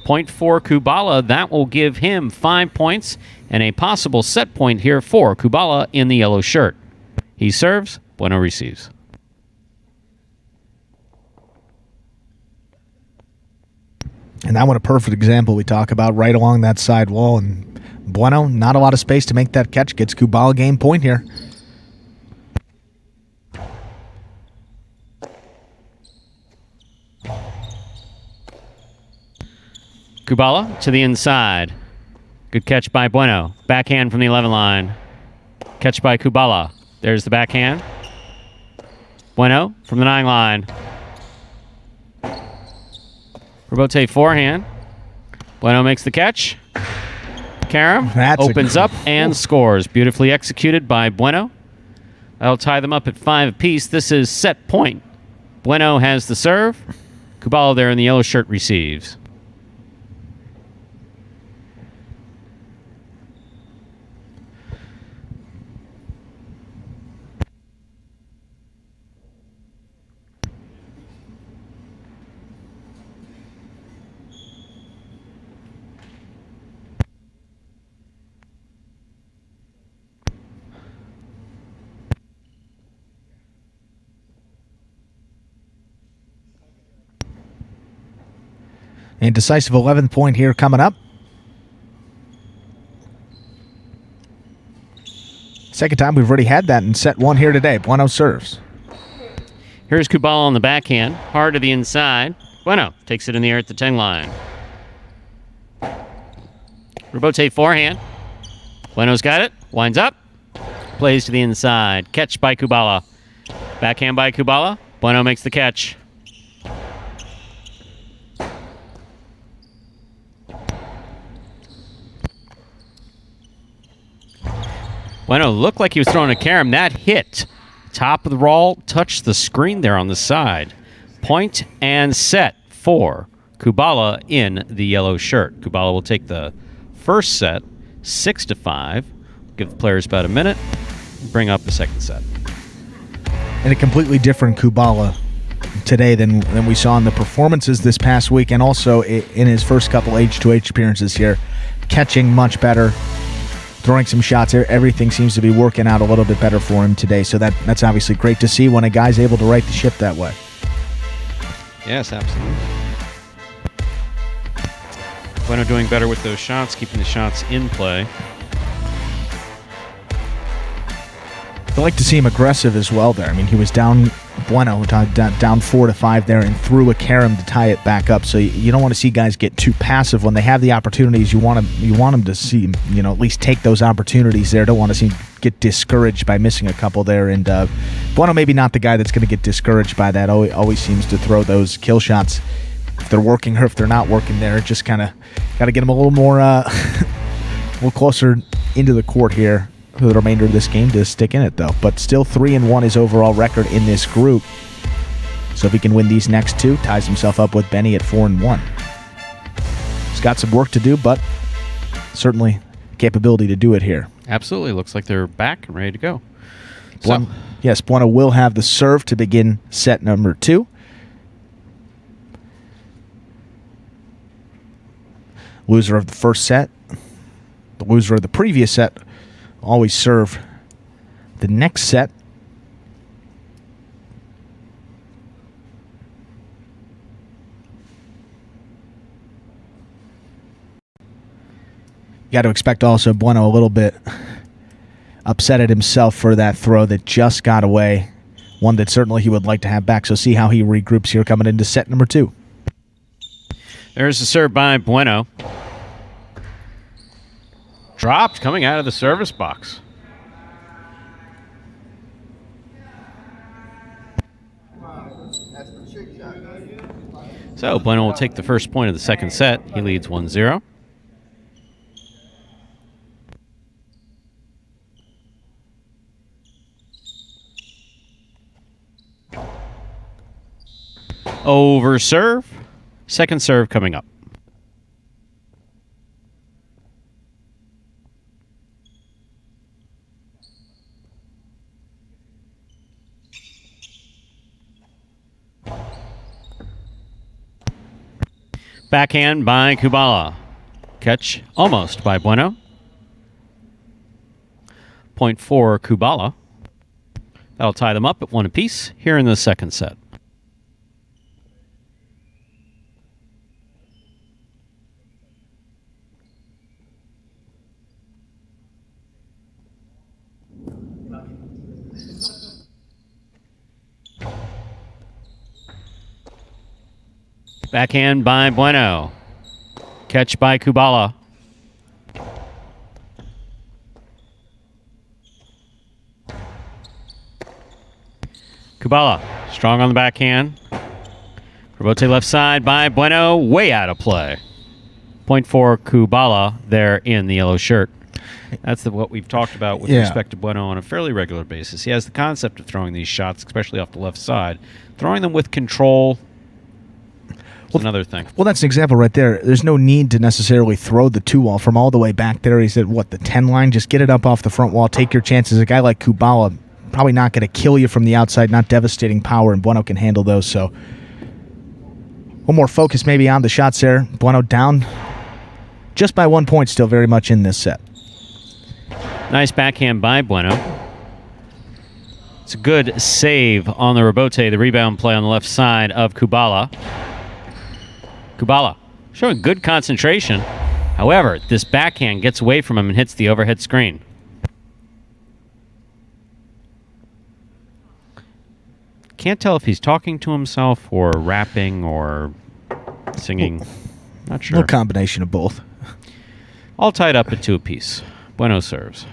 Point for Kubala. That will give him 5 points and a possible set point here for Kubala in the yellow shirt. He serves. Bueno receives. And that one a perfect example we talk about right along that side wall. And Bueno, not a lot of space to make that catch. Gets Kubala game point here. Kubala to the inside. Good catch by Bueno. Backhand from the 11 line. Catch by Kubala. There's the backhand. Bueno from the 9 line. Rebote forehand. Bueno makes the catch. Carom opens up and scores. Beautifully executed by Bueno. That'll tie them up at 5 apiece. This is set point. Bueno has the serve. Kubala there in the yellow shirt receives. And decisive 11th point here coming up. Second time we've already had that in set 1 here today. Bueno serves. Here's Kubala on the backhand. Hard to the inside. Bueno takes it in the air at the 10 line. Rebote forehand. Bueno's got it. Winds up. Plays to the inside. Catch by Kubala. Backhand by Kubala. Bueno makes the catch. Bueno looked like he was throwing a carom. That hit. Top of the roll, touched the screen there on the side. Point and set for Kubala in the yellow shirt. Kubala will take the first set, 6-5. Give the players about a minute. Bring up the second set. And a completely different Kubala today than we saw in the performances this past week, and also in his first couple H2H appearances here. Catching much better, throwing some shots here. Everything seems to be working out a little bit better for him today, so that's obviously great to see when a guy's able to right the ship that way. Yes, absolutely. Bueno doing better with those shots, keeping the shots in play. I like to see him aggressive as well there. I mean, he was down, Bueno, down 4-5 there and threw a carom to tie it back up. So you don't want to see guys get too passive when they have the opportunities. You want them to see, at least take those opportunities there. Don't want to see him get discouraged by missing a couple there. And Bueno, maybe not the guy that's going to get discouraged by that. Always seems to throw those kill shots. If they're working or if they're not working there, just kind of got to get him a little more, a little closer into the court here for the remainder of this game to stick in it, though. But still 3-1 his overall record in this group. So if he can win these next two, ties himself up with Benny at 4-1. He's got some work to do, but certainly capability to do it here. Absolutely. Looks like they're back and ready to go. Yes, Bueno will have the serve to begin set number 2. Loser of the first set, the loser of the previous set, always serve the next set. You got to expect also Bueno a little bit upset at himself for that throw that just got away. One that certainly he would like to have back. So see how he regroups here coming into set number 2. There's the serve by Bueno. Dropped coming out of the service box. So Bueno will take the first point of the second set. He leads 1-0. Over serve. Second serve coming up. Backhand by Kubala. Catch almost by Bueno. Point for Kubala. That'll tie them up at 1 apiece here in the second set. Backhand by Bueno. Catch by Kubala. Kubala, strong on the backhand. Rebote left side by Bueno, way out of play. Point for Kubala there in the yellow shirt. That's what we've talked about with respect to Bueno on a fairly regular basis. He has the concept of throwing these shots, especially off the left side. Throwing them with control. Another thing. Well, that's an example right there. There's no need to necessarily throw the 2-wall from all the way back there. He's at, the 10 line? Just get it up off the front wall. Take your chances. A guy like Kubala, probably not going to kill you from the outside, not devastating power, and Bueno can handle those. So, one more focus maybe on the shots there. Bueno down just by 1 point, still very much in this set. Nice backhand by Bueno. It's a good save on the rebote, the rebound play on the left side of Kubala. Kubala showing good concentration. However, this backhand gets away from him and hits the overhead screen. Can't tell if he's talking to himself or rapping or singing. Not A sure. little combination of both. All tied up at 2 apiece. Bueno serves.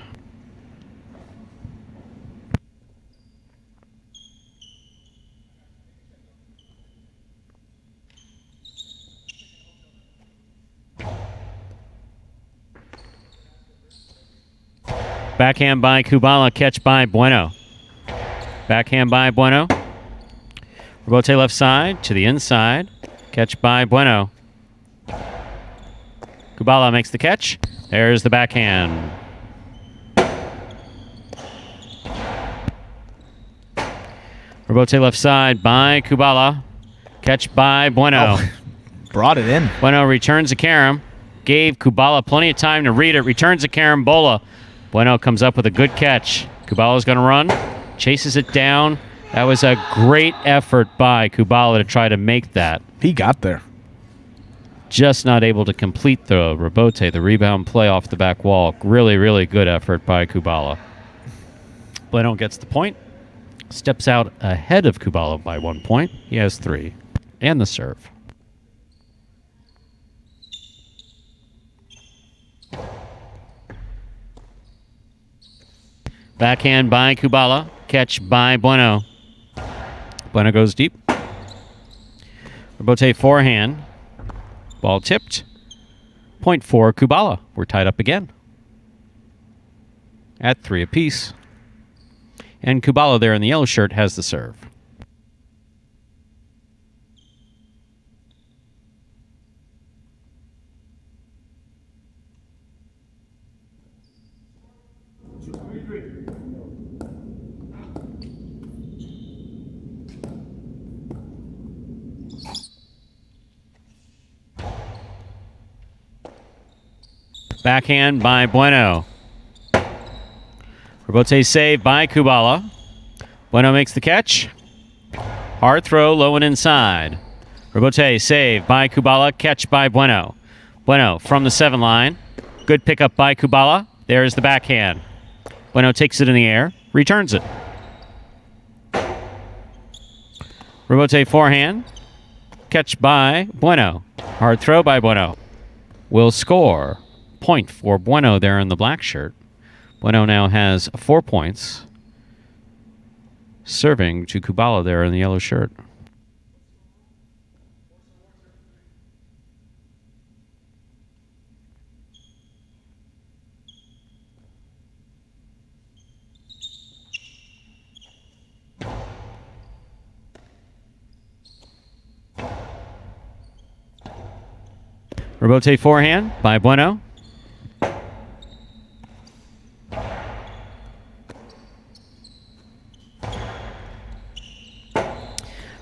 Backhand by Kubala, catch by Bueno. Backhand by Bueno. Rebote left side to the inside. Catch by Bueno. Kubala makes the catch. There's the backhand. Rebote left side by Kubala. Catch by Bueno. Oh, brought it in. Bueno returns a carom. Gave Kubala plenty of time to read it. Returns a carambola. Bueno comes up with a good catch. Kubala's going to run. Chases it down. That was a great effort by Kubala to try to make that. He got there. Just not able to complete the rebote, the rebound play off the back wall. Really, really good effort by Kubala. Bueno gets the point. Steps out ahead of Kubala by 1 point. He has 3. And the serve. Backhand by Kubala. Catch by Bueno. Bueno goes deep. Rebote forehand. Ball tipped. Point for Kubala. We're tied up again. At 3 apiece. And Kubala there in the yellow shirt has the serve. Backhand by Bueno. Rebote save by Kubala. Bueno makes the catch. Hard throw, low and inside. Rebote save by Kubala. Catch by Bueno. Bueno from the 7 line. Good pickup by Kubala. There's the backhand. Bueno takes it in the air. Returns it. Rebote forehand. Catch by Bueno. Hard throw by Bueno. Will score. Point for Bueno there in the black shirt. Bueno now has 4 points. Serving to Kubala there in the yellow shirt. Rebote forehand by Bueno.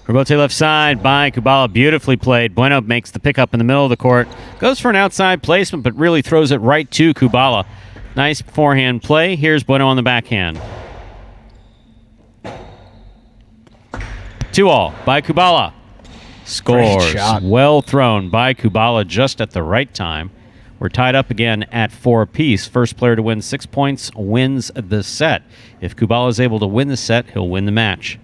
Rebote left side by Kubala. Beautifully played. Bueno makes the pickup in the middle of the court. Goes for an outside placement, but really throws it right to Kubala. Nice forehand play. Here's Bueno on the backhand. 2-all by Kubala. Scores. Great shot. Well thrown by Kubala just at the right time. We're tied up again at 4 apiece. First player to win 6 points wins the set. If Kubala is able to win the set, he'll win the match.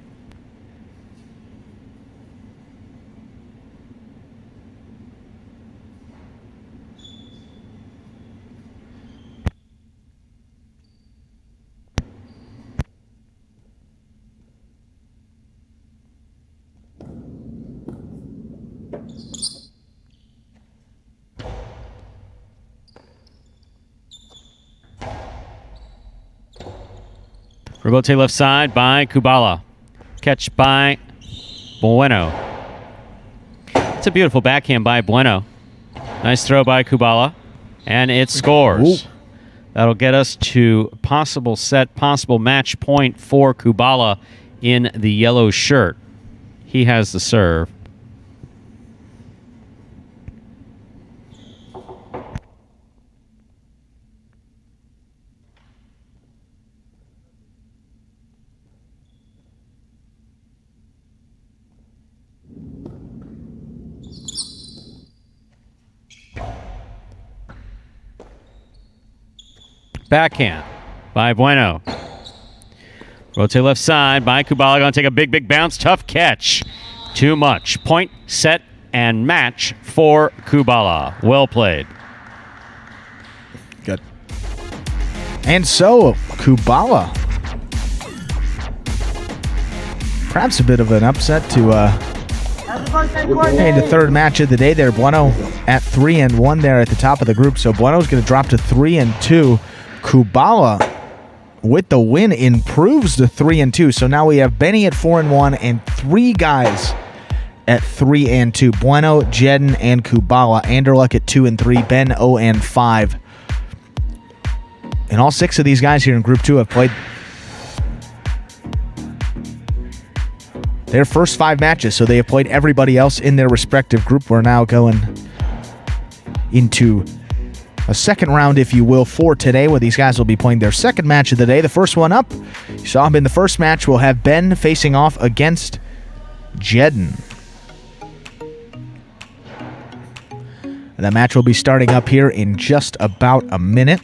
Rebote left side by Kubala. Catch by Bueno. It's a beautiful backhand by Bueno. Nice throw by Kubala. And it scores. Ooh. That'll get us to possible set, possible match point for Kubala in the yellow shirt. He has the serve. Backhand by Bueno. Rotate left side by Kubala. Going to take a big bounce. Tough catch. Too much. Point, set, and match for Kubala. Well played. Good. And so, Kubala. Perhaps a bit of an upset to the third match of the day there. Bueno at 3-1 there at the top of the group. So Bueno's going to drop to 3-2. Kubala with the win improves to 3-2. So now we have Benny at 4-1 and 3 guys at 3-2. Bueno, Jedden, and Kubala. Anderluck at 2-3. Ben 0-5. And all 6 of these guys here in Group 2 have played their first 5 matches, so they have played everybody else in their respective group. We're now going into a second round, if you will, for today, where these guys will be playing their second match of the day. The first one up, you saw him in the first match. We'll have Ben facing off against Jedden. And that match will be starting up here in just about a minute.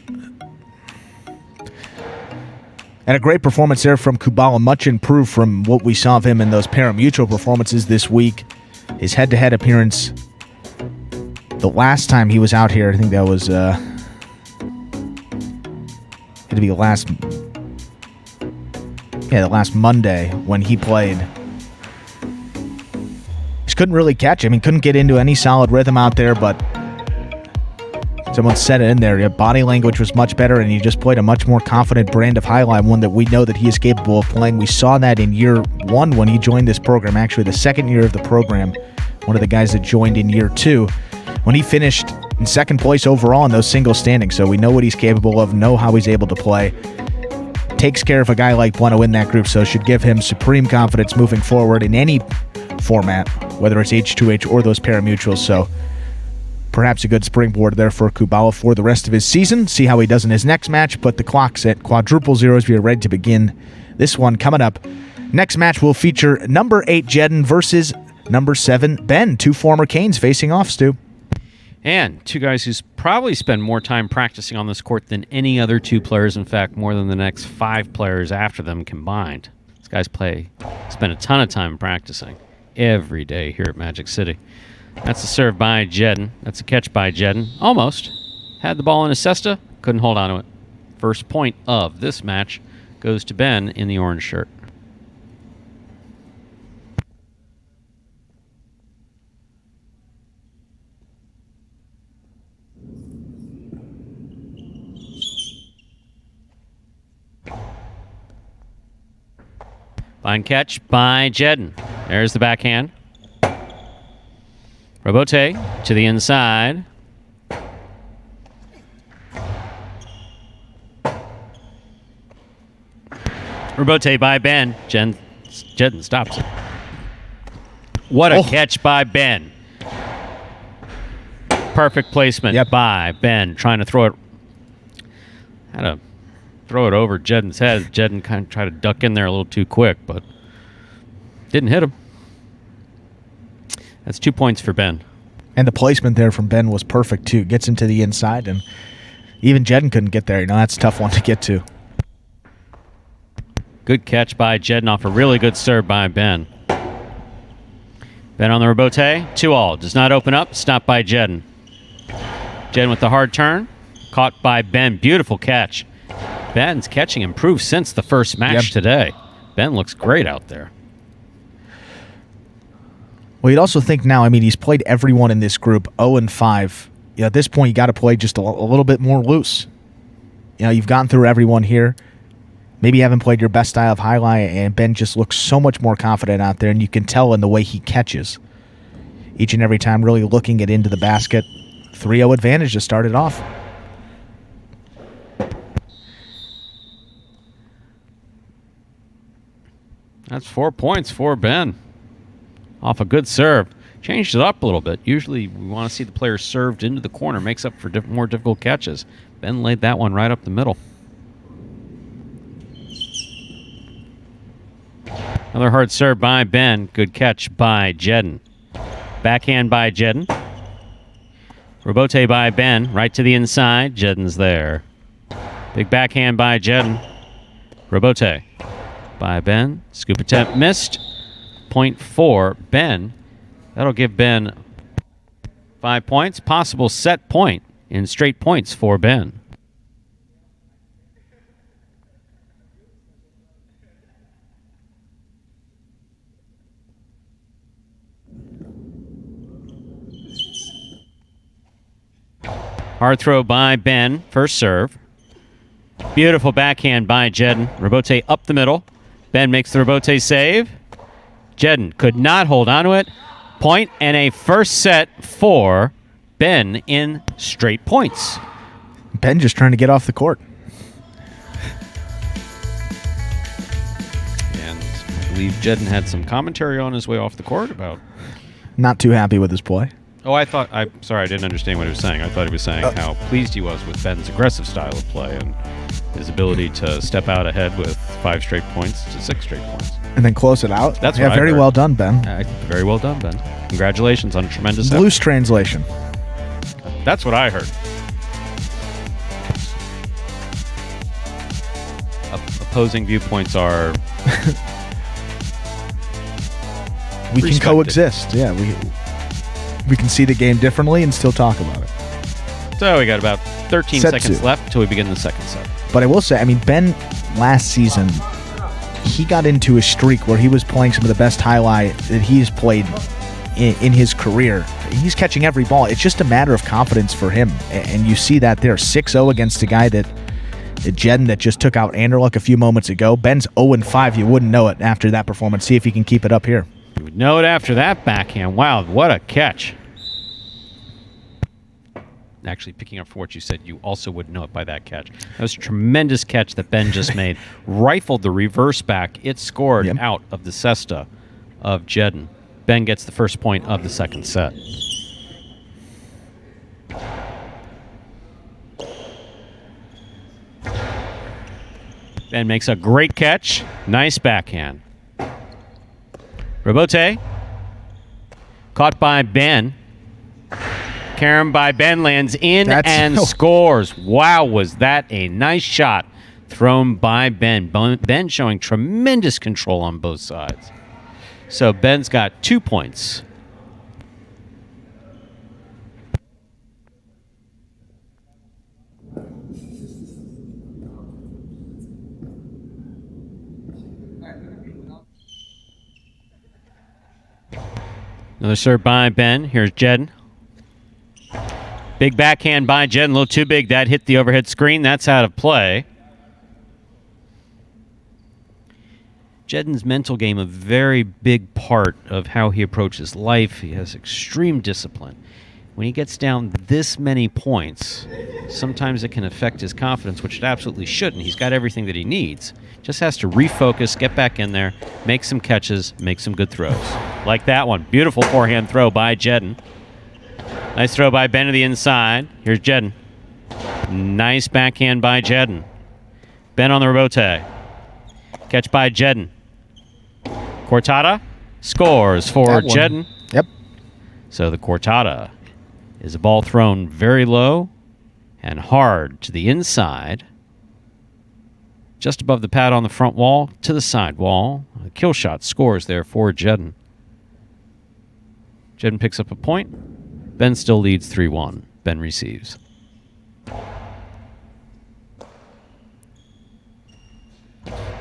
And a great performance there from Kubala, much improved from what we saw of him in those pari-mutuel performances this week. His head-to-head appearance, the last time he was out here, I think that was going to be the last Monday when he played. Just couldn't really catch him. He couldn't get into any solid rhythm out there, but someone said it in there. Your body language was much better, and he just played a much more confident brand of highlight, one that we know that he is capable of playing. We saw that in year 1 when he joined this program, actually the second year of the program, one of the guys that joined in year 2, when he finished in second place overall in those single standings. So we know what he's capable of, know how he's able to play. Takes care of a guy like Bueno in that group, so should give him supreme confidence moving forward in any format, whether it's H2H or those pari-mutuels. So perhaps a good springboard there for Kubala for the rest of his season. See how he does in his next match, but the clock's at quadruple zeros. We are ready to begin this one coming up. Next match will feature number 8 Jedden versus number 7 Ben. 2 former Canes facing off, Stu. And 2 guys who's probably spend more time practicing on this court than any other 2 players. In fact, more than the next 5 players after them combined. These guys spend a ton of time practicing every day here at Magic City. That's a serve by Jedden. That's a catch by Jedden. Almost. Had the ball in his cesta. Couldn't hold on to it. First point of this match goes to Ben in the orange shirt. Fine catch by Jedden. There's the backhand. Robote to the inside. Robote by Ben. Jedden stops it. What a catch by Ben. Perfect placement by Ben. Trying to throw it. Had to throw it over Jedden's head. Jedden kind of tried to duck in there a little too quick, but didn't hit him. That's 2 points for Ben. And the placement there from Ben was perfect, too. Gets him to the inside, and even Jedden couldn't get there. That's a tough one to get to. Good catch by Jedden off a really good serve by Ben. Ben on the Robote. 2-all. Does not open up. Stopped by Jedden. Jedden with the hard turn. Caught by Ben. Beautiful catch. Ben's catching improved since the first match today. Ben looks great out there. Well, you'd also think now, he's played everyone in this group 0-5. At this point, you got to play just a little bit more loose. You've gotten through everyone here. Maybe you haven't played your best style of highlight, and Ben just looks so much more confident out there, and you can tell in the way he catches. Each and every time really looking it into the basket. 3-0 advantage to start it off. That's 4 points for Ben. Off a good serve. Changed it up a little bit. Usually we want to see the player served into the corner. Makes up for more difficult catches. Ben laid that one right up the middle. Another hard serve by Ben. Good catch by Jedden. Backhand by Jedden. Robote by Ben. Right to the inside. Jedden's there. Big backhand by Jedden. Robote. by Ben. Scoop attempt missed. Point for Ben. That'll give Ben 5 points. Possible set point in straight points for Ben. Hard throw by Ben. First serve. Beautiful backhand by Jedden. Rebote up the middle. Ben makes the rebote save. Jedden could not hold on to it. Point and a first set for Ben in straight points. Ben just trying to get off the court. And I believe Jedden had some commentary on his way off the court about... Not too happy with his play. Oh, sorry, I didn't understand what he was saying. I thought he was saying how pleased he was with Ben's aggressive style of play and his ability to step out ahead with 5 straight points to 6 straight points. And then close it out. That's what I very heard. well done, Ben. Very well done, Ben. Congratulations on a tremendous effort. Loose translation. That's what I heard. Opposing viewpoints are... we can respected. coexist. Yeah, we can see the game differently and still talk about it. So we got about 13 Set seconds 2. left until we begin the second set. But I will say, I mean, Ben last season, he got into a streak where he was playing some of the best highlight that he's played in his career. He's catching every ball. It's just a matter of confidence for him. And you see that there. 6-0 against a guy that Jedden that just took out Anderluck a few moments ago. Ben's 0-5. You wouldn't know it after that performance. See if he can keep it up here. You would know it after that backhand. Wow, what a catch. Actually, picking up for what you said, you also would know it by that catch. That was a tremendous catch that Ben just made. Rifled the reverse back. It scored out of the cesta of Jedden. Ben gets the first point of the second set. Ben makes a great catch. Nice backhand. Rebote. Caught by Ben. Carom by Ben lands in and scores. Wow, was that a nice shot thrown by Ben. Ben showing tremendous control on both sides. So Ben's got 2 points. Another serve by Ben. Here's Jedden. Big backhand by Jedden. A little too big. That hit the overhead screen. That's out of play. Jedden's mental game, a very big part of how he approaches life. He has extreme discipline. When he gets down this many points, sometimes it can affect his confidence, which it absolutely shouldn't. He's got everything that he needs. Just has to refocus, get back in there, make some catches, make some good throws. Like that one. Beautiful forehand throw by Jedden. Nice throw by Ben to the inside. Here's Jedden. Nice backhand by Jedden. Ben on the rebote. Catch by Jedden. Cortada scores for Jedden. Yep. So the Cortada is a ball thrown very low and hard to the inside. Just above the pad on the front wall to the side wall. A kill shot scores there for Jedden. Jedden picks up a point. Ben still leads 3-1. Ben receives.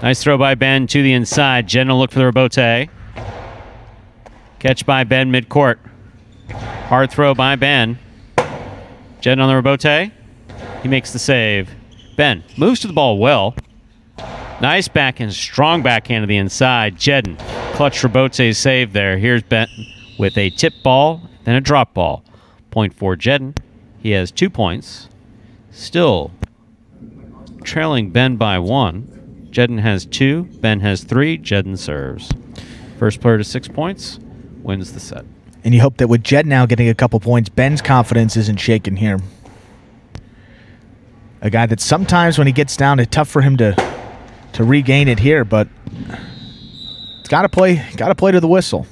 Nice throw by Ben to the inside. Jedden will look for the rebote. Catch by Ben midcourt. Hard throw by Ben. Jedden on the rebote. He makes the save. Ben moves to the ball well. Nice backhand, strong backhand to the inside. Jedden, clutch rebote save there. Here's Ben with a tip ball, then a drop ball. Point for Jedden. He has 2 points. Still trailing Ben by 1. Jedden has 2. Ben has 3. Jedden serves. First player to 6 points wins the set. And you hope that with Jed now getting a couple points, Ben's confidence isn't shaken here. A guy that sometimes when he gets down, it's tough for him to regain it here, but it's got to play to the whistle.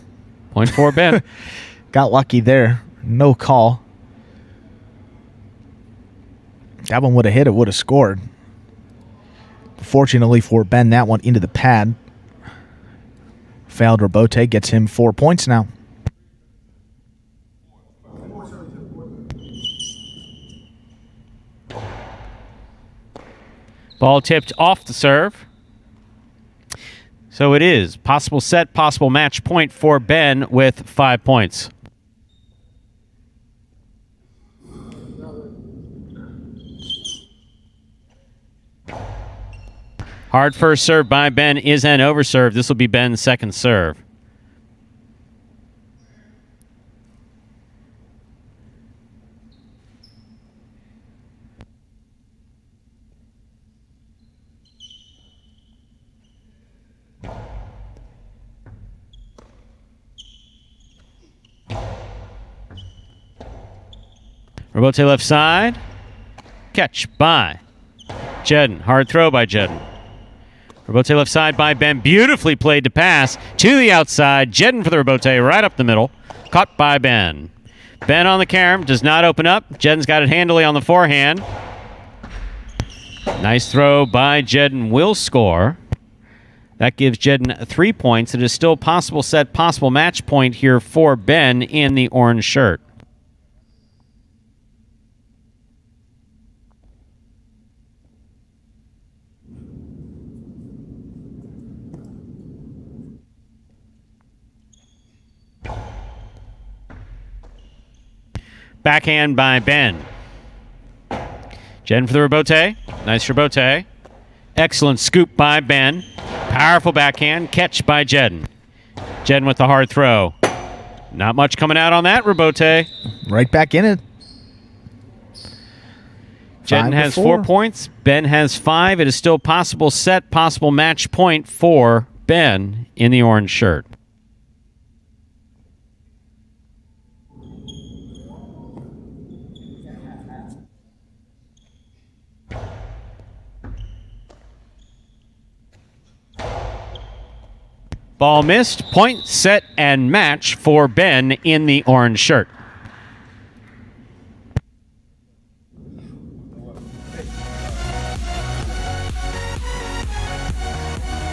Point for Ben. Got lucky there. No call. That one would have hit, it would have scored. Fortunately for Ben, that one into the pad. failed rebote gets him 4 points now. Ball tipped off the serve. So it is possible set, possible match point for Ben with 5 points. Hard first serve by Ben is an overserve. This will be Ben's second serve. Rebote left side. Catch by Jedden. Hard throw by Jedden. Rebote left side by Ben. Beautifully played to pass to the outside. Jedden for the rebote right up the middle. Caught by Ben. Ben on the carom. Does not open up. Jedden's got it handily on the forehand. Nice throw by Jedden. Will score. That gives Jedden 3 points. It is still possible set, possible match point here for Ben in the orange shirt. Backhand by Ben. Jedden for the rebote. Nice rebote. Excellent scoop by Ben. Powerful backhand. Catch by Jedden. Jedden with the hard throw. Not much coming out on that rebote. Right back in it. Jedden has 4 points. Ben has 5. It is still possible set, possible match point for Ben in the orange shirt. Ball missed. Point, set, and match for Ben in the orange shirt.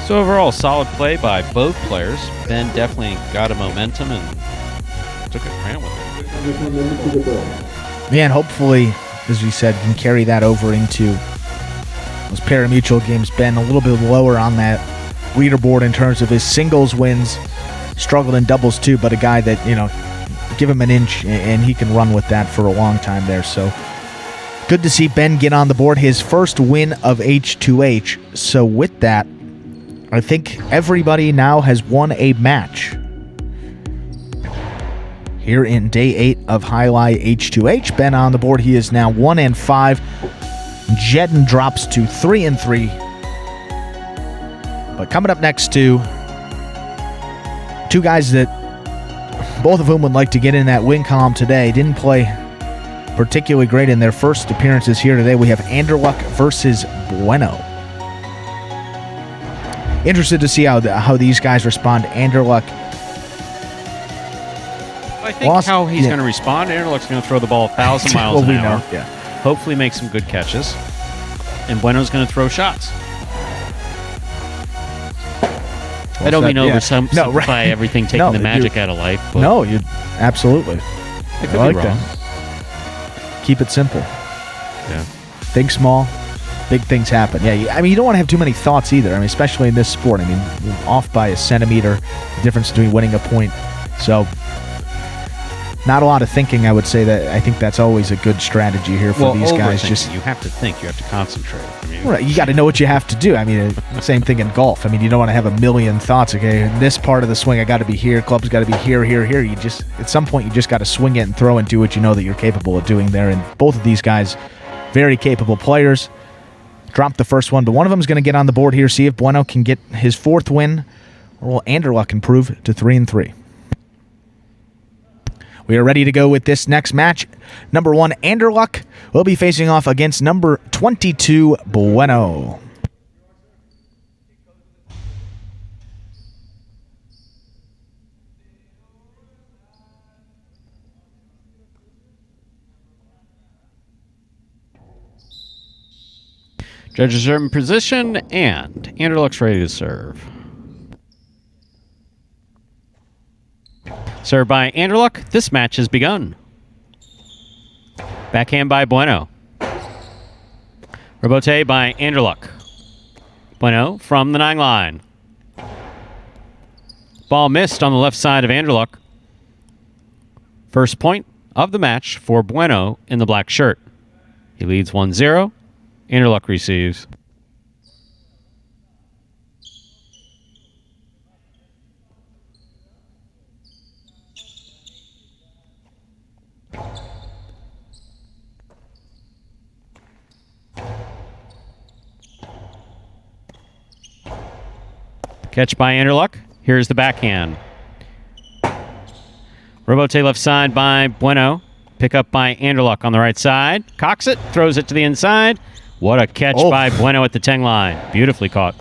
So overall, solid play by both players. Ben definitely got a momentum and took it, ran with it. Yeah, and hopefully, as we said, can carry that over into those pari-mutuel games. Ben a little bit lower on that leaderboard in terms of his singles wins. Struggled in doubles too, but a guy that, you know, give him an inch and he can run with that for a long time there. So good to see Ben get on the board. His first win of H2H. So with that, I think everybody now has won a match here in day 8 of Jai-Alai H2H. Ben on the board. He is now 1-5. Jedden drops to 3-3. But coming up next to two guys that both of whom would like to get in that win column today. Didn't play particularly great in their first appearances here today. We have Anderluck versus Bueno. Interested to see how these guys respond. Anderluck. I think how he's going to respond. Anderluck's going to throw the ball 1,000 miles an hour. Yeah. Hopefully make some good catches. And Bueno's going to throw shots. I don't mean to oversimplify everything, taking the magic out of life. But no, you absolutely. I could like be wrong. that. Keep it simple. Yeah. Think small. Big things happen. Yeah, I mean, you don't want to have too many thoughts either. I mean, especially in this sport. I mean, you're off by a centimeter, the difference between winning a point. So, not a lot of thinking, I would say. That I think that's always a good strategy here for these guys. Just you have to think, you have to concentrate. I mean, right, you got to know what you have to do. I mean, same thing in golf. I mean, you don't want to have a million thoughts. Okay, in this part of the swing, I got to be here. Club's got to be here, here, here. You just at some point, you just got to swing it and throw and do what you know that you're capable of doing there. And both of these guys, very capable players. Dropped the first one, but one of them is going to get on the board here. See if Bueno can get his 4th win, or will Anderluck improve to 3-3. We are ready to go with this next match. Number 1, Anderluck will be facing off against number 22, Bueno. Judges are in position, and Anderluck's ready to serve. Served by Anderluck. This match has begun. Backhand by Bueno. Rebote by Anderluck. Bueno from the 9 line. Ball missed on the left side of Anderluck. First point of the match for Bueno in the black shirt. He leads 1-0. Anderluck receives. Catch by Anderluck. Here's the backhand. Rebote left side by Bueno. Pick up by Anderluck on the right side. Cocks it. Throws it to the inside. What a catch by Bueno at the 10 line. Beautifully caught.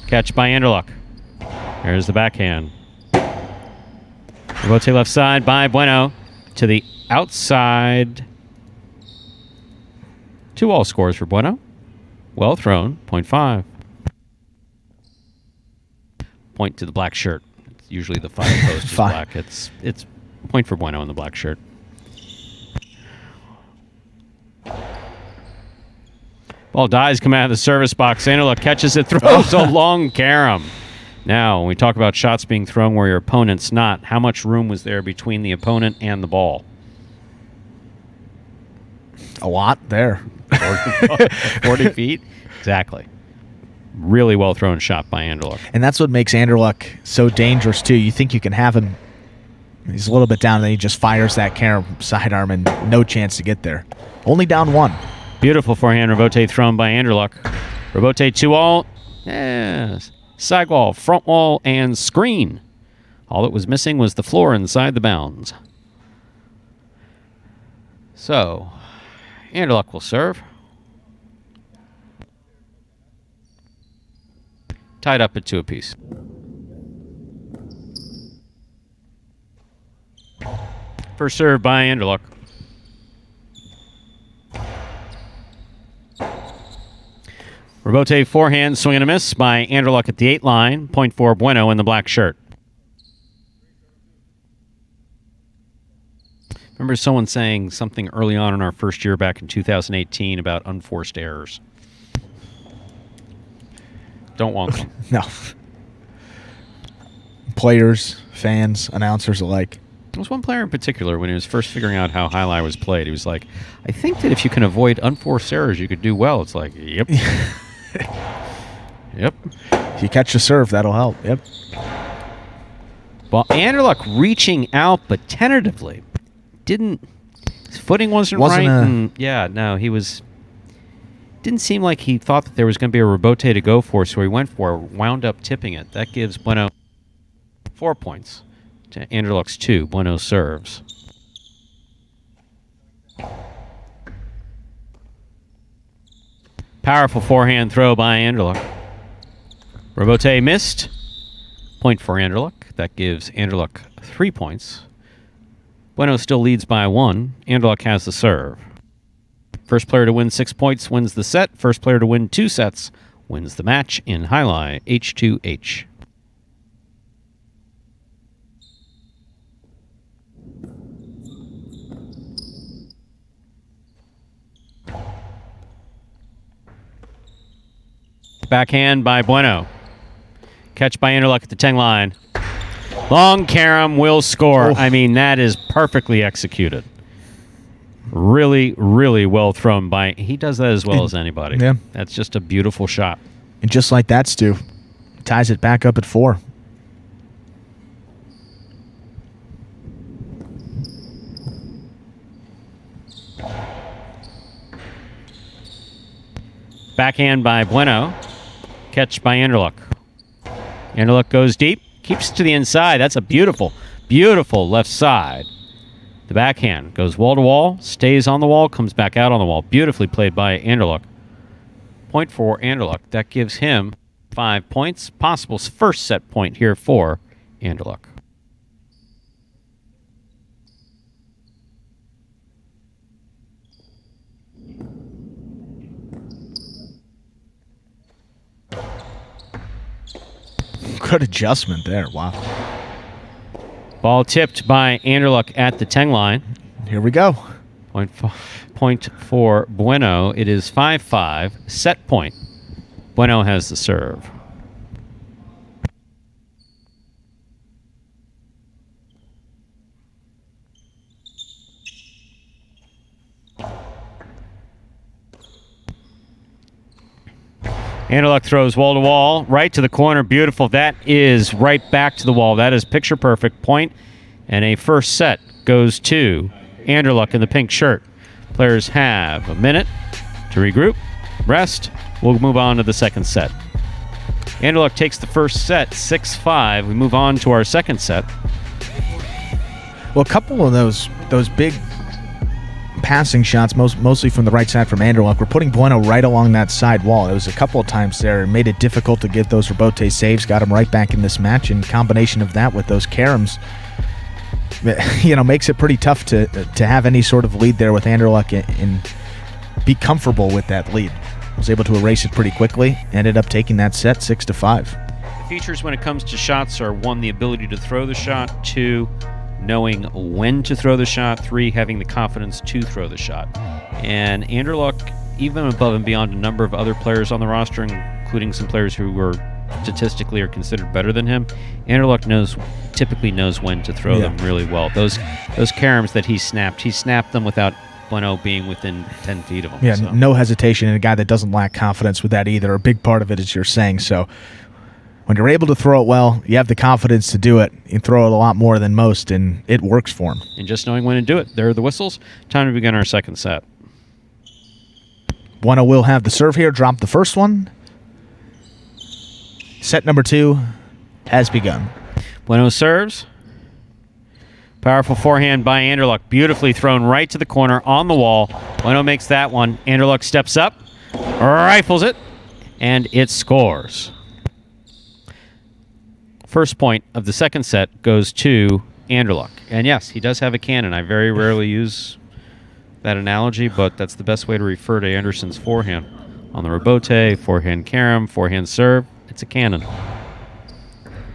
Catch by Anderluck. Here's the backhand. Rebote left side by Bueno. To the outside. 2-all scores for Bueno. Well thrown. 0.5. Point to the black shirt. It's usually the fire post is black. It's a point for Bueno in the black shirt. Ball dies, come out of the service box. Anderluck catches it, throws a long carom. Now, when we talk about shots being thrown where your opponent's not, how much room was there between the opponent and the ball? A lot there. 40 feet? Exactly. Really well thrown shot by Anderluck. And that's what makes Anderluck so dangerous, too. You think you can have him. He's a little bit down, and then he just fires that carom sidearm and no chance to get there. Only down 1. Beautiful forehand rebote thrown by Anderluck. Rebote 2-all. Yes. Side wall, front wall, and screen. All that was missing was the floor inside the bounds. So, Anderluck will serve. Tied up at 2 apiece. First serve by Anderluck. Rebote forehand, swing and a miss by Anderluck at the 8 line. Point for Bueno in the black shirt. Remember someone saying something early on in our first year back in 2018 about unforced errors. Don't want them. No. Players, fans, announcers alike. There was one player in particular when he was first figuring out how Jai-Alai was played. He was like, I think that if you can avoid unforced errors, you could do well. It's like, yep. Yep. If you catch a serve, that'll help. Yep. Well, Anderluck reaching out, but tentatively. His footing wasn't right. He was... Didn't seem like he thought that there was going to be a rebote to go for, so he went for it, wound up tipping it. That gives Bueno 4 points to Anderluck's 2. Bueno serves. Powerful forehand throw by Anderluck. Rebote missed. Point for Anderluck. That gives Anderluck 3 points. Bueno still leads by 1. Anderluck has the serve. First player to win 6 points wins the set. First player to win 2 sets wins the match in Jai-Alai H2H. Backhand by Bueno. Catch by Anderluck at the 10 line. Long carom will score. I mean, that is perfectly executed. Really, really well thrown by... He does that as well as anybody. Yeah. That's just a beautiful shot. And just like that, Stu, ties it back up at 4. Backhand by Bueno. Catch by Anderluck. Anderluck goes deep. Keeps to the inside. That's a beautiful, beautiful left side. The backhand goes wall to wall, stays on the wall, comes back out on the wall. Beautifully played by Anderluck. Point for Anderluck. That gives him 5 points. Possible first set point here for Anderluck. Good adjustment there. Wow. Ball tipped by Anderluck at the 10 line. Here we go. Point for Bueno. It is 5-5. Set point. Bueno has the serve. Anderluck throws wall to wall, right to the corner. Beautiful. That is right back to the wall. That is picture perfect point. And a first set goes to Anderluck in the pink shirt. Players have a minute to regroup, rest. We'll move on to the second set. Anderluck takes the first set, 6-5. We move on to our second set. Well, a couple of those big passing shots, mostly from the right side from Anderluck, were putting Bueno right along that side wall. It was a couple of times there. It made it difficult to get those rebote saves. Got him right back in this match. In combination of that with those caroms, makes it pretty tough to have any sort of lead there with Anderluck and be comfortable with that lead. Was able to erase it pretty quickly. Ended up taking that set 6-5. The features when it comes to shots are 1, the ability to throw the shot, 2, knowing when to throw the shot, 3, having the confidence to throw the shot. And Anderluck, even above and beyond a number of other players on the roster, including some players who were statistically are considered better than him, Anderluck typically knows when to throw them really well. Those caroms that he snapped them without Bueno being within 10 feet of him. Yeah, so. No hesitation, and a guy that doesn't lack confidence with that either. A big part of it, as you're saying. So when you're able to throw it well, you have the confidence to do it. You throw it a lot more than most, and it works for him. And just knowing when to do it. There are the whistles. Time to begin our second set. Bueno will have the serve here. Drop the first one. Set number 2 has begun. Bueno serves. Powerful forehand by Anderluck. Beautifully thrown right to the corner on the wall. Bueno makes that one. Anderluck steps up, rifles it, and it scores. First point of the second set goes to Anderluck. And yes, he does have a cannon. I very rarely use that analogy, but that's the best way to refer to Anderson's forehand. On the rebote, forehand carom, forehand serve, it's a cannon.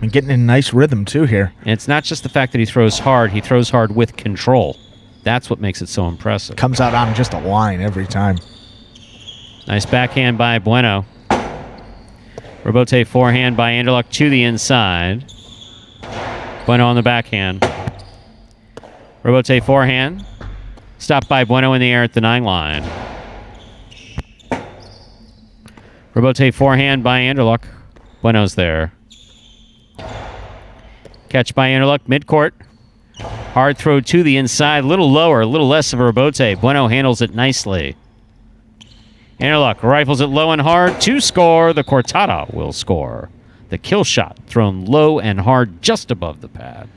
And getting in a nice rhythm, too, here. And it's not just the fact that he throws hard with control. That's what makes it so impressive. Comes out on just a line every time. Nice backhand by Bueno. Rebote forehand by Anderluck to the inside. Bueno on the backhand. Rebote forehand. Stopped by Bueno in the air at the 9 line. Rebote forehand by Anderluck. Bueno's there. Catch by Anderluck, midcourt. Hard throw to the inside, a little lower, a little less of a rebote. Bueno handles it nicely. Anderluck rifles it low and hard to score. The cortada will score. The kill shot thrown low and hard just above the pad.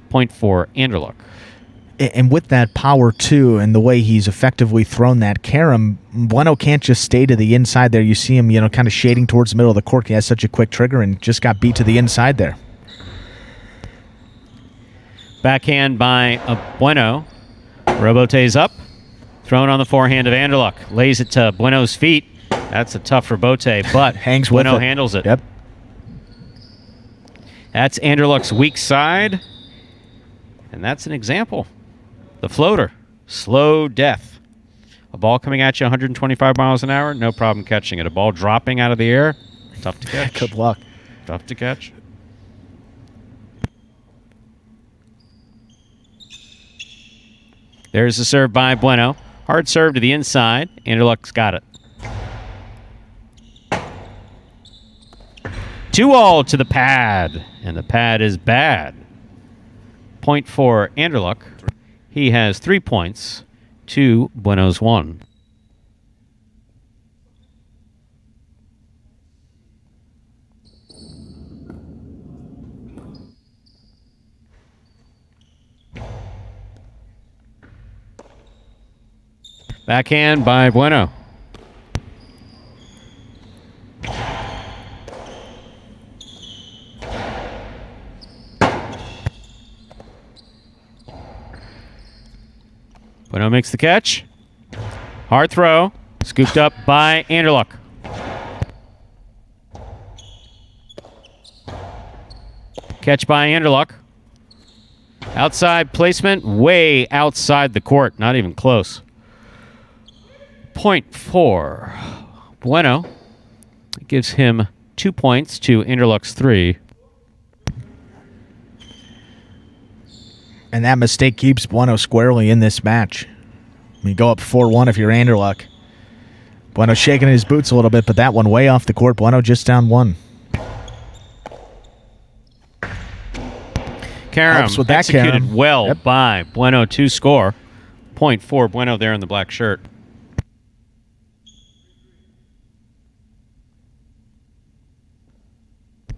Point for Anderluck. And with that power, too, and the way he's effectively thrown that carom, Bueno can't just stay to the inside there. You see him, kind of shading towards the middle of the court. He has such a quick trigger and just got beat to the inside there. Backhand by Bueno. Rebote's up. Thrown on the forehand of Anderluck. Lays it to Bueno's feet. That's a tough rebote, but Hangs Bueno with it. handles it. Yep. That's Anderluck's weak side. And that's an example. The floater. Slow death. A ball coming at you 125 miles an hour, no problem catching it. A ball dropping out of the air, tough to catch. Good luck. Tough to catch. There's the serve by Bueno. Hard serve to the inside. Anderluck's got it. 2-all to the pad. And the pad is bad. Point for Anderluck. He has 3 points to Bueno's 1. Backhand by Bueno. Bueno makes the catch. Hard throw. Scooped up by Anderluck. Catch by Anderluck. Outside placement, way outside the court. Not even close. Point for Bueno. It gives him 2 points to Anderluck's 3. And that mistake keeps Bueno squarely in this match. You go up 4-1 if you're Anderluck. Bueno shaking his boots a little bit, but that one way off the court. Bueno just down 1. Karam with that, executed Karam. well Yep. by Bueno to score. Point for Bueno there in the black shirt.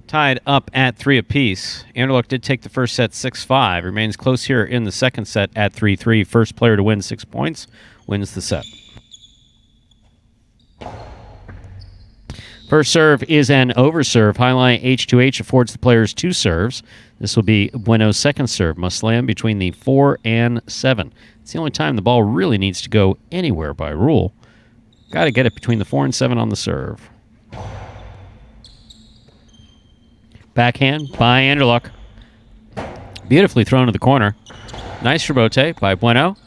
Tied up at 3 apiece. Anderluck did take the first set 6-5. Remains close here in the second set at 3-3. First player to win 6 points wins the set. First serve is an overserve. Jai-Alai H2H affords the players 2 serves. This will be Bueno's second serve. Must land between the 4 and 7. It's the only time the ball really needs to go anywhere by rule. Got to get it between the 4 and 7 on the serve. Backhand by Anderluck. Beautifully thrown to the corner. Nice rebote by Bueno.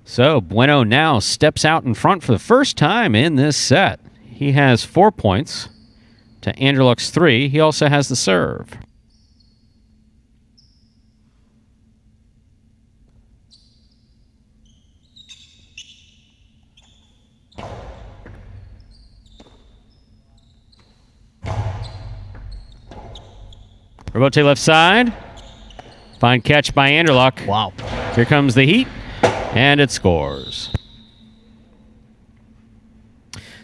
So Bueno now steps out in front for the first time in this set. He has 4 points to Anderluck's 3. He also has the serve. Rebote left side. Fine catch by Anderluck. Wow. Here comes the heat, and it scores.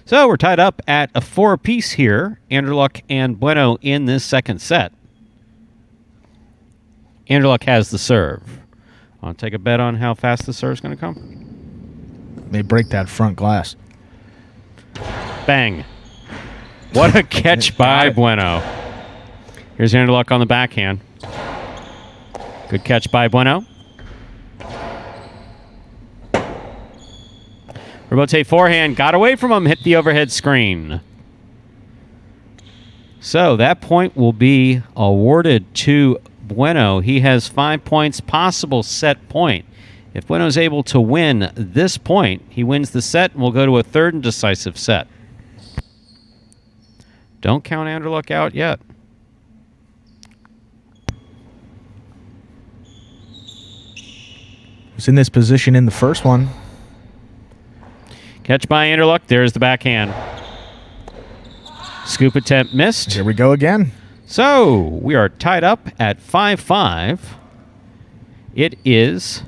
So we're tied up at a 4 apiece here. Anderluck and Bueno in this second set. Anderluck has the serve. Want to take a bet on how fast the serve's going to come? They break that front glass. Bang. What a catch by Bueno. Here's Anderluck on the backhand. Good catch by Bueno. Rebote forehand. Got away from him. Hit the overhead screen. So that point will be awarded to Bueno. He has 5 points, possible set point. If Bueno is able to win this point, he wins the set and will go to a third and decisive set. Don't count Anderluck out yet. Was in this position in the first one. Catch by Anderluck. There's the backhand. Scoop attempt missed. Here we go again. So we are tied up at 5-5. It is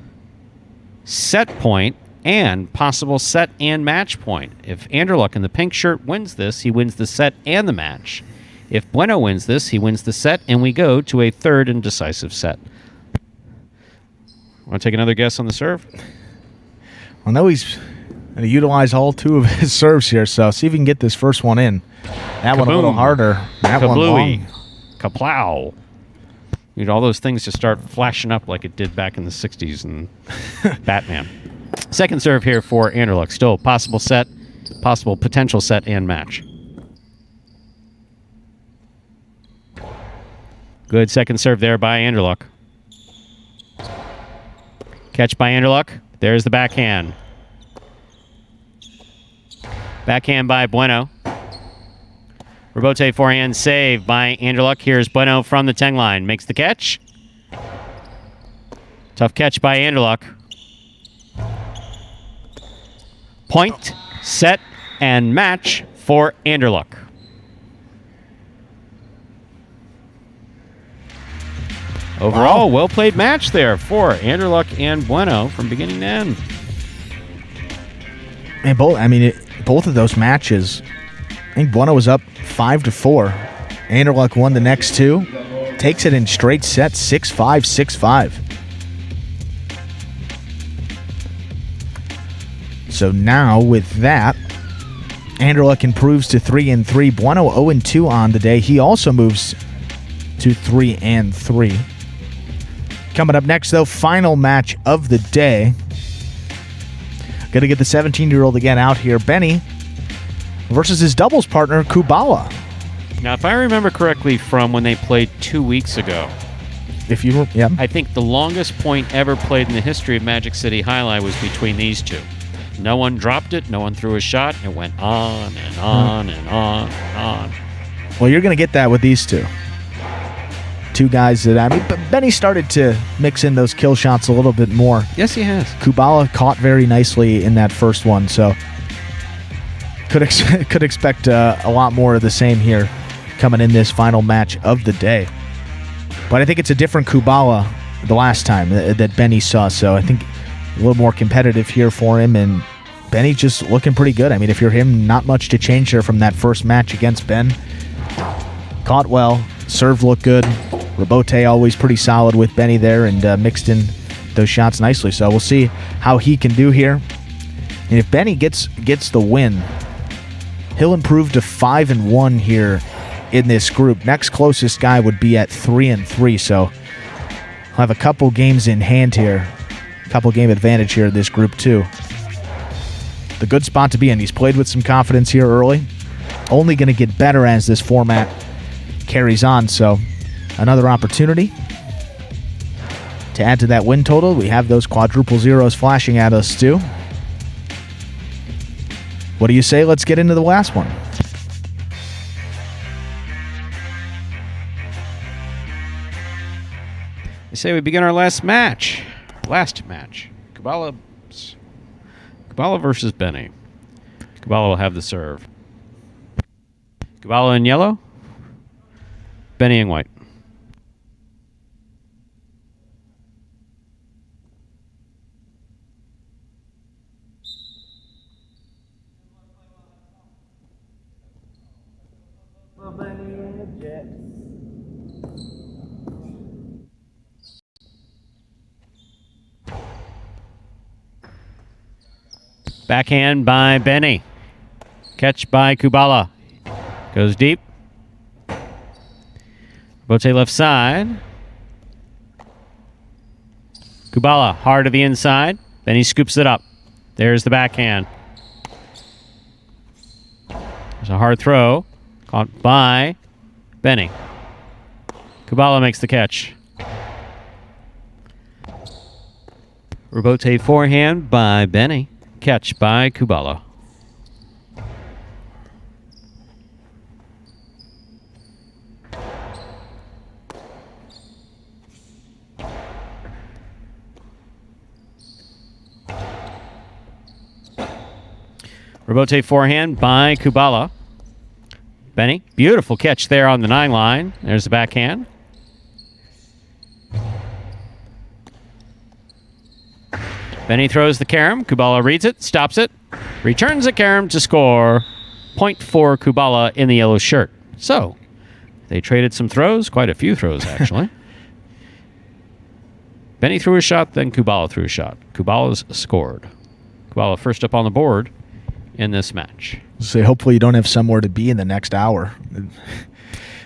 set point and possible set and match point. If Anderluck in the pink shirt wins this, he wins the set and the match. If Bueno wins this, he wins the set, and we go to a third and decisive set. Want to take another guess on the serve? I know he's going to utilize all 2 of his serves here, so see if he can get this first one in. That one a little harder. That one long. Kaplow. Need all those things to start flashing up like it did back in the 60s and Batman. Second serve here for Anderluck. Still possible set, possible potential set and match. Good second serve there by Anderluck. Catch by Anderluck. There's the backhand. Backhand by Bueno. Rebote forehand save by Anderluck. Here's Bueno from the 10 line. Makes the catch. Tough catch by Anderluck. Point, set, and match for Anderluck. Overall, well-played match there for Anderluck and Bueno from beginning to end. And both of those matches, I think Bueno was up 5-4. Anderluck won the next 2. Takes it in straight sets, 6-5, 6-5. So now with that, Anderluck improves to 3-3. Bueno 0-2 on the day. He also moves to 3-3. Coming up next, though, final match of the day. Going to get the 17-year-old again out here. Benny versus his doubles partner, Kubala. Now, if I remember correctly from when they played 2 weeks ago, If you were, yeah. I think the longest point ever played in the history of Magic City Jai-Alai was between these two. No one dropped it. No one threw a shot. It went on and on and on and on. Well, you're going to get that with these two. Two guys that, I mean, but Benny started to mix in those kill shots a little bit more. Yes, he has. Kubala caught very nicely in that first one, so could expect a lot more of the same here coming in this final match of the day. But I think it's a different Kubala the last time that Benny saw, so I think a little more competitive here for him, and Benny's just looking pretty good. I mean, if you're him, not much to change there from that first match against Ben. Caught well, serve looked good. Rabote always pretty solid with Benny there, and mixed in those shots nicely. So we'll see how he can do here. And if Benny gets the win, he'll improve to 5-1 here in this group. Next closest guy would be at 3-3. So he'll have a couple games in hand here, a couple game advantage here in this group too. The good spot to be in. He's played with some confidence here early. Only going to get better as this format carries on. So another opportunity to add to that win total. We have those quadruple zeros flashing at us too. What do you say? Let's get into the last one. I say we begin our last match. Kubala versus Benny. Kubala will have the serve. Kubala in yellow. Benny in white. Backhand by Benny. Catch by Kubala. Goes deep. Bote left side. Kubala hard to the inside. Benny scoops it up. There's the backhand. There's a hard throw. Caught by Benny. Kubala makes the catch. Rabote forehand by Benny. Catch by Kubala. Rabote forehand by Kubala. Benny, beautiful catch there on the 9 line. There's the backhand. Benny throws the carom. Kubala reads it, stops it, returns the carom to score. Point for Kubala in the yellow shirt. So, they traded some throws, quite a few throws actually. Benny threw a shot, then Kubala threw a shot. Kubala's scored. Kubala first up on the board in this match. So hopefully you don't have somewhere to be in the next hour.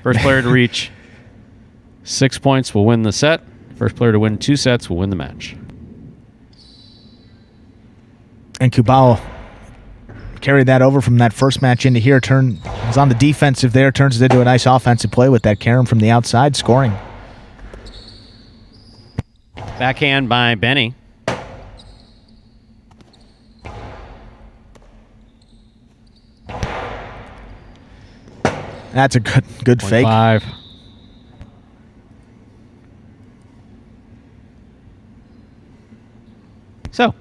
First player to reach 6 points will win the set. First player to win 2 sets will win the match. And Kubala carried that over from that first match into here. Was on the defensive there, turns it into a nice offensive play with that carom from the outside, scoring. Backhand by Benny. That's a good fake. 5. So,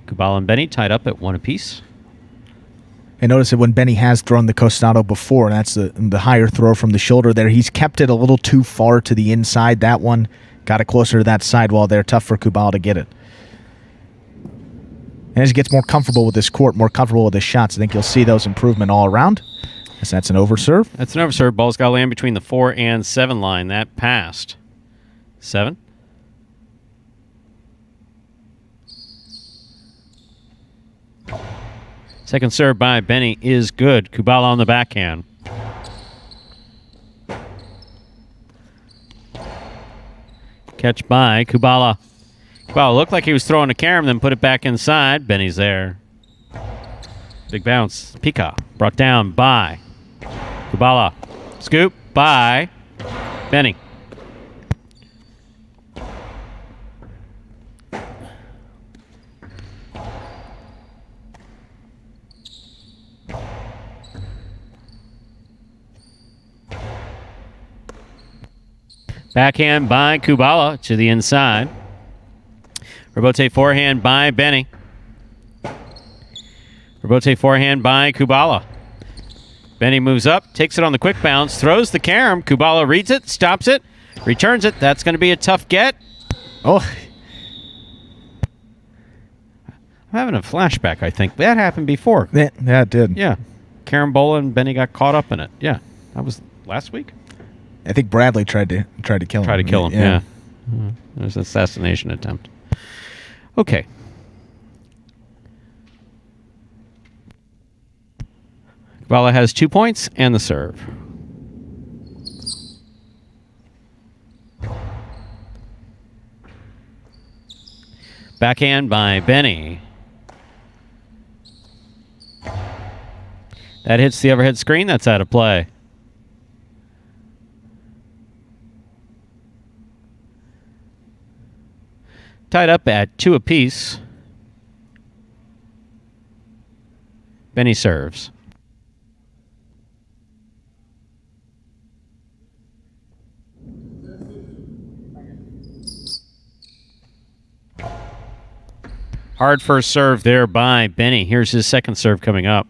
Kubala and Benny tied up at 1 apiece. And notice that when Benny has thrown the costado before, and that's the higher throw from the shoulder there, he's kept it a little too far to the inside. That one got it closer to that sidewall there. Tough for Kubala to get it. And as he gets more comfortable with this court, more comfortable with his shots, I think you'll see those improvement all around. As that's an overserve. That's an overserve. Ball's got to land between the 4 and 7 line. That passed. 7. Second serve by Benny is good. Kubala on the backhand. Catch by Kubala. Kubala looked like he was throwing a carom, then put it back inside. Benny's there. Big bounce. Pika brought down by Kubala. Scoop by Benny. Backhand by Kubala to the inside. Rebote forehand by Benny. Rebote forehand by Kubala. Benny moves up, takes it on the quick bounce, throws the carom. Kubala reads it, stops it, returns it. That's going to be a tough get. Oh, I'm having a flashback, I think. That happened before. yeah, it did. Yeah. Carambola and Benny got caught up in it. Yeah. That was last week? I think Bradley tried to kill him. Tried to kill him, yeah. It was an assassination attempt. Okay. Kubala has 2 points and the serve. Backhand by Benny. That hits the overhead screen. That's out of play. Tied up at 2 apiece. Benny serves. Hard first serve there by Benny. Here's his second serve coming up.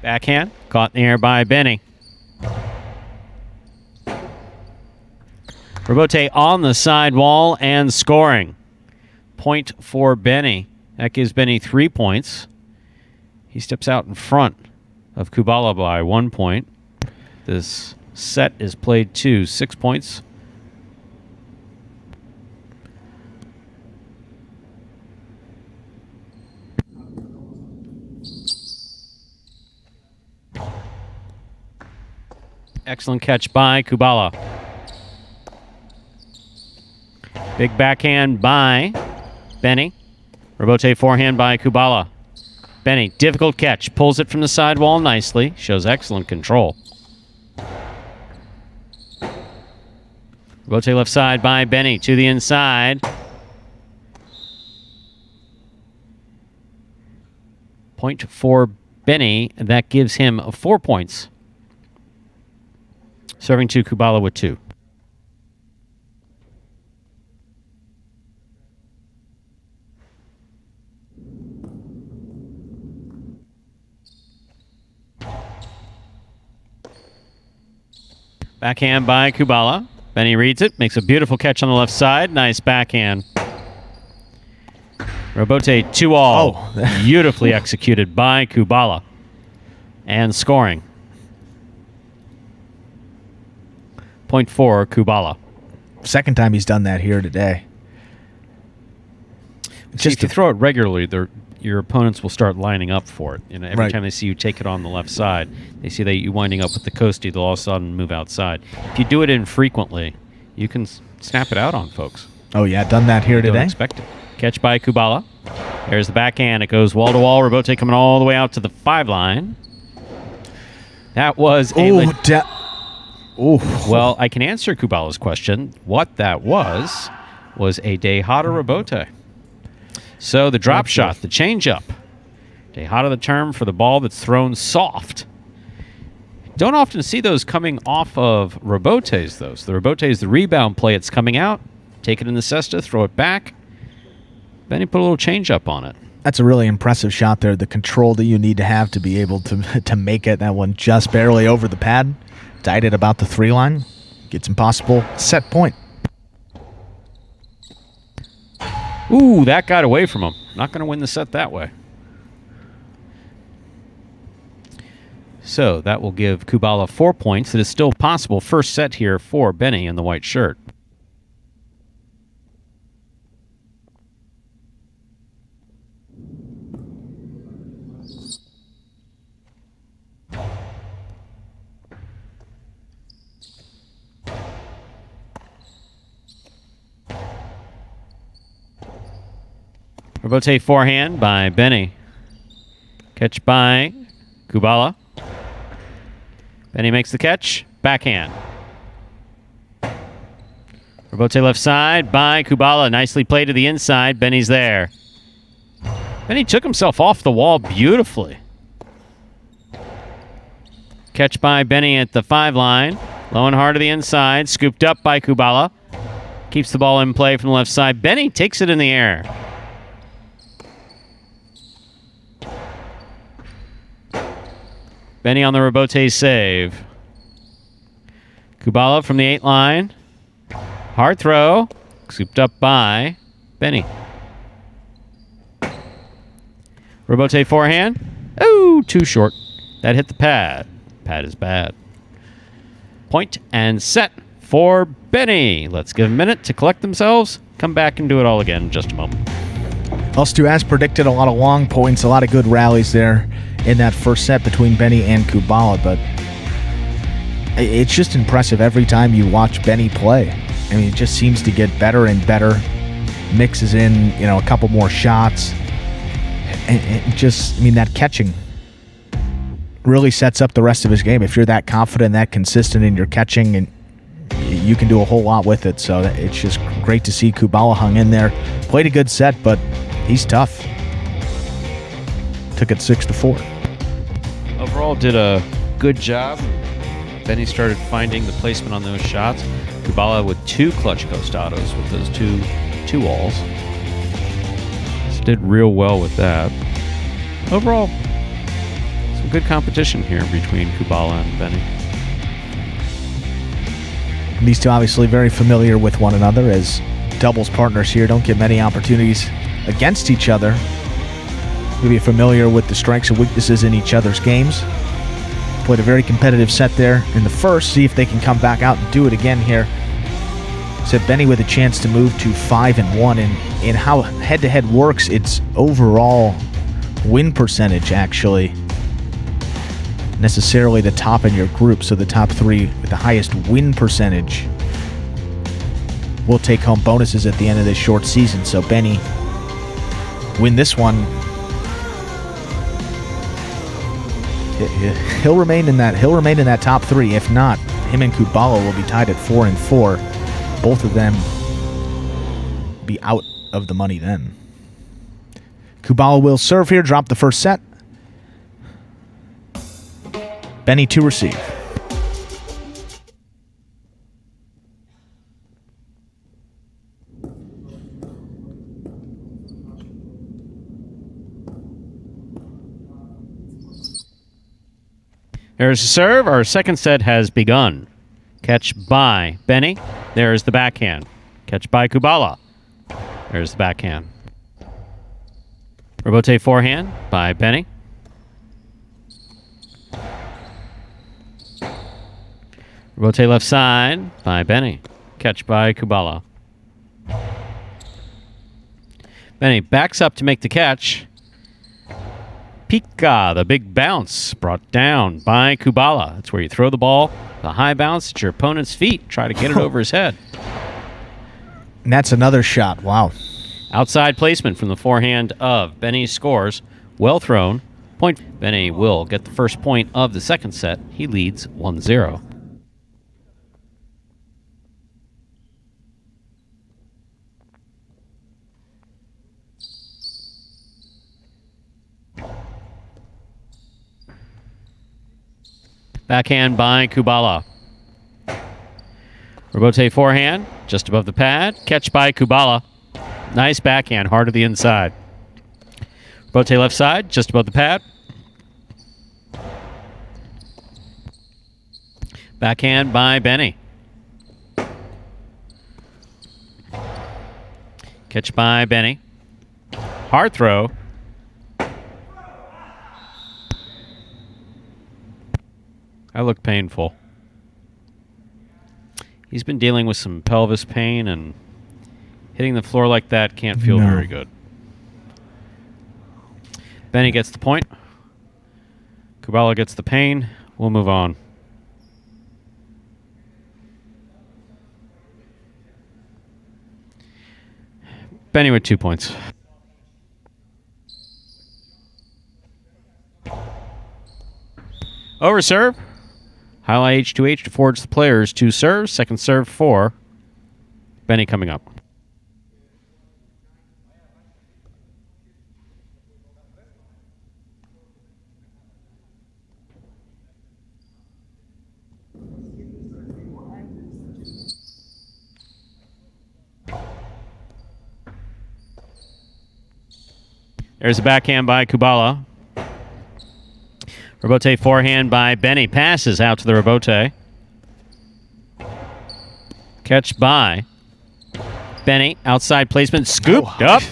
Backhand, caught in the air by Benny. Rebote on the sidewall and scoring. Point for Benny. That gives Benny 3 points. He steps out in front of Kubala by 1 point. This set is played to 6 points. Excellent catch by Kubala. Big backhand by Benny. Rebote forehand by Kubala. Benny, difficult catch. Pulls it from the sidewall nicely. Shows excellent control. Rebote left side by Benny to the inside. Point for Benny. That gives him 4 points. Serving to Kubala with 2. Backhand by Kubala. Benny reads it, makes a beautiful catch on the left side. Nice backhand. Rebote 2-all. Oh. Beautifully executed by Kubala. And scoring. Point for Kubala. Second time he's done that here today. If you throw it regularly, your opponents will start lining up for it. Every Right. time they see you take it on the left side, they see that you're winding up with the coastie, they'll all of a sudden move outside. If you do it infrequently, you can snap it out on folks. Oh, yeah, done that here Don't today. expect it. Catch by Kubala. There's the backhand. It goes wall to wall. Rebote coming all the way out to the 5 line. That was well, I can answer Kubala's question. What that was a Dejada Rebote. So the drop shot, the changeup. Dejada the term for the ball that's thrown soft. Don't often see those coming off of rebotes, though. So the rebote is the rebound play. It's coming out. Take it in the cesta, throw it back. Benny put a little changeup on it. That's a really impressive shot there. The control that you need to have to be able to make it. That one just barely over the pad. Died at about the 3 line. Gets impossible. Set point. Ooh, that got away from him. Not going to win the set that way. So that will give Kubala 4 points. It is still possible. First set here for Benny in the white shirt. Rebote forehand by Benny. Catch by Kubala. Benny makes the catch. Backhand. Rebote left side by Kubala. Nicely played to the inside. Benny's there. Benny took himself off the wall beautifully. Catch by Benny at the 5 line. Low and hard to the inside. Scooped up by Kubala. Keeps the ball in play from the left side. Benny takes it in the air. Benny on the Rebote save. Kubala from the 8 line. Hard throw. Scooped up by Benny. Rebote forehand. Oh, too short. That hit the pad. Pad is bad. Point and set for Benny. Let's give a minute to collect themselves. Come back and do it all again in just a moment. Also, as predicted, a lot of long points, a lot of good rallies there in that first set between Benny and Kubala, but it's just impressive every time you watch Benny play. I mean, it just seems to get better and better. Mixes in, a couple more shots. And just, that catching really sets up the rest of his game. If you're that confident, that consistent in your catching, and you can do a whole lot with it. So it's just great to see Kubala hung in there. Played a good set, but he's tough. Took it 6-4. Overall, did a good job. Benny started finding the placement on those shots. Kubala with 2 clutch costados with those two walls. Did real well with that. Overall, some good competition here between Kubala and Benny. These two obviously very familiar with one another as doubles partners here. Don't get many opportunities against each other. You'll be familiar with the strengths and weaknesses in each other's games. Played a very competitive set there in the first. See if they can come back out and do it again here. Said Benny with a chance to move to 5-1, and in how head-to-head works, it's overall win percentage actually necessarily the top in your group. So the top 3 with the highest win percentage will take home bonuses at the end of this short season. So Benny win this one, he'll remain in that top 3. If not, him and Kubala will be tied at 4-4. Both of them be out of the money then. Kubala will serve here, drop the first set. Benny to receive. There's a serve. Our second set has begun. Catch by Benny. There's the backhand. Catch by Kubala. There's the backhand. Rebote forehand by Benny. Rebote left side by Benny. Catch by Kubala. Benny backs up to make the catch. Pika, the big bounce, brought down by Kubala. That's where you throw the ball, the high bounce at your opponent's feet. Try to get it over his head. And that's another shot. Wow. Outside placement from the forehand of Benny scores. Well thrown. Point. Benny will get the first point of the second set. He leads 1-0. Backhand by Kubala. Rebote forehand, just above the pad. Catch by Kubala. Nice backhand, hard to the inside. Rebote left side, just above the pad. Backhand by Benny. Catch by Benny. Hard throw. That looked painful. He's been dealing with some pelvis pain, and hitting the floor like that can't feel very good. Benny gets the point. Kubala gets the pain. We'll move on. Benny with 2 points. Over serve. Jai-Alai H2H affords the players 2 serves. Second serve for Benny coming up. There's a backhand by Kubala. Rebote forehand by Benny. Passes out to the rebote. Catch by Benny. Outside placement. Scooped up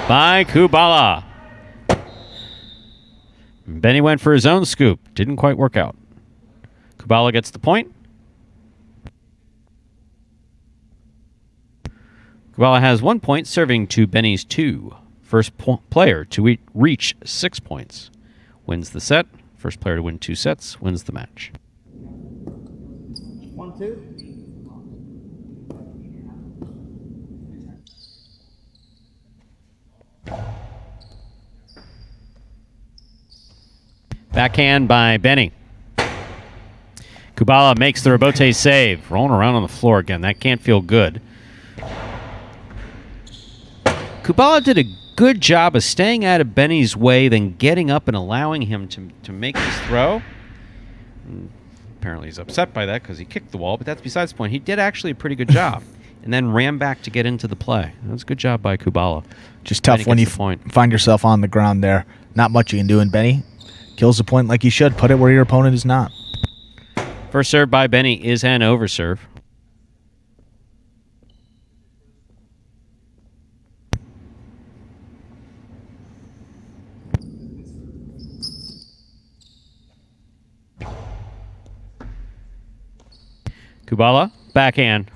by Kubala. Benny went for his own scoop. Didn't quite work out. Kubala gets the point. Kubala has 1 point, serving to Benny's 2. First player to reach 6 points wins the set. First player to win 2 sets wins the match. 1-2. Backhand by Benny. Kubala makes the rebote save. Rolling around on the floor again. That can't feel good. Kubala did a good job of staying out of Benny's way, then getting up and allowing him to make his throw. Apparently he's upset by that because he kicked the wall, but that's besides the point. He did actually a pretty good job and then ran back to get into the play. That was a good job by Kubala. Just tough when you find yourself on the ground there. Not much you can do, and Benny kills the point like he should. Put it where your opponent is not. First serve by Benny is an over serve. Kubala, backhand.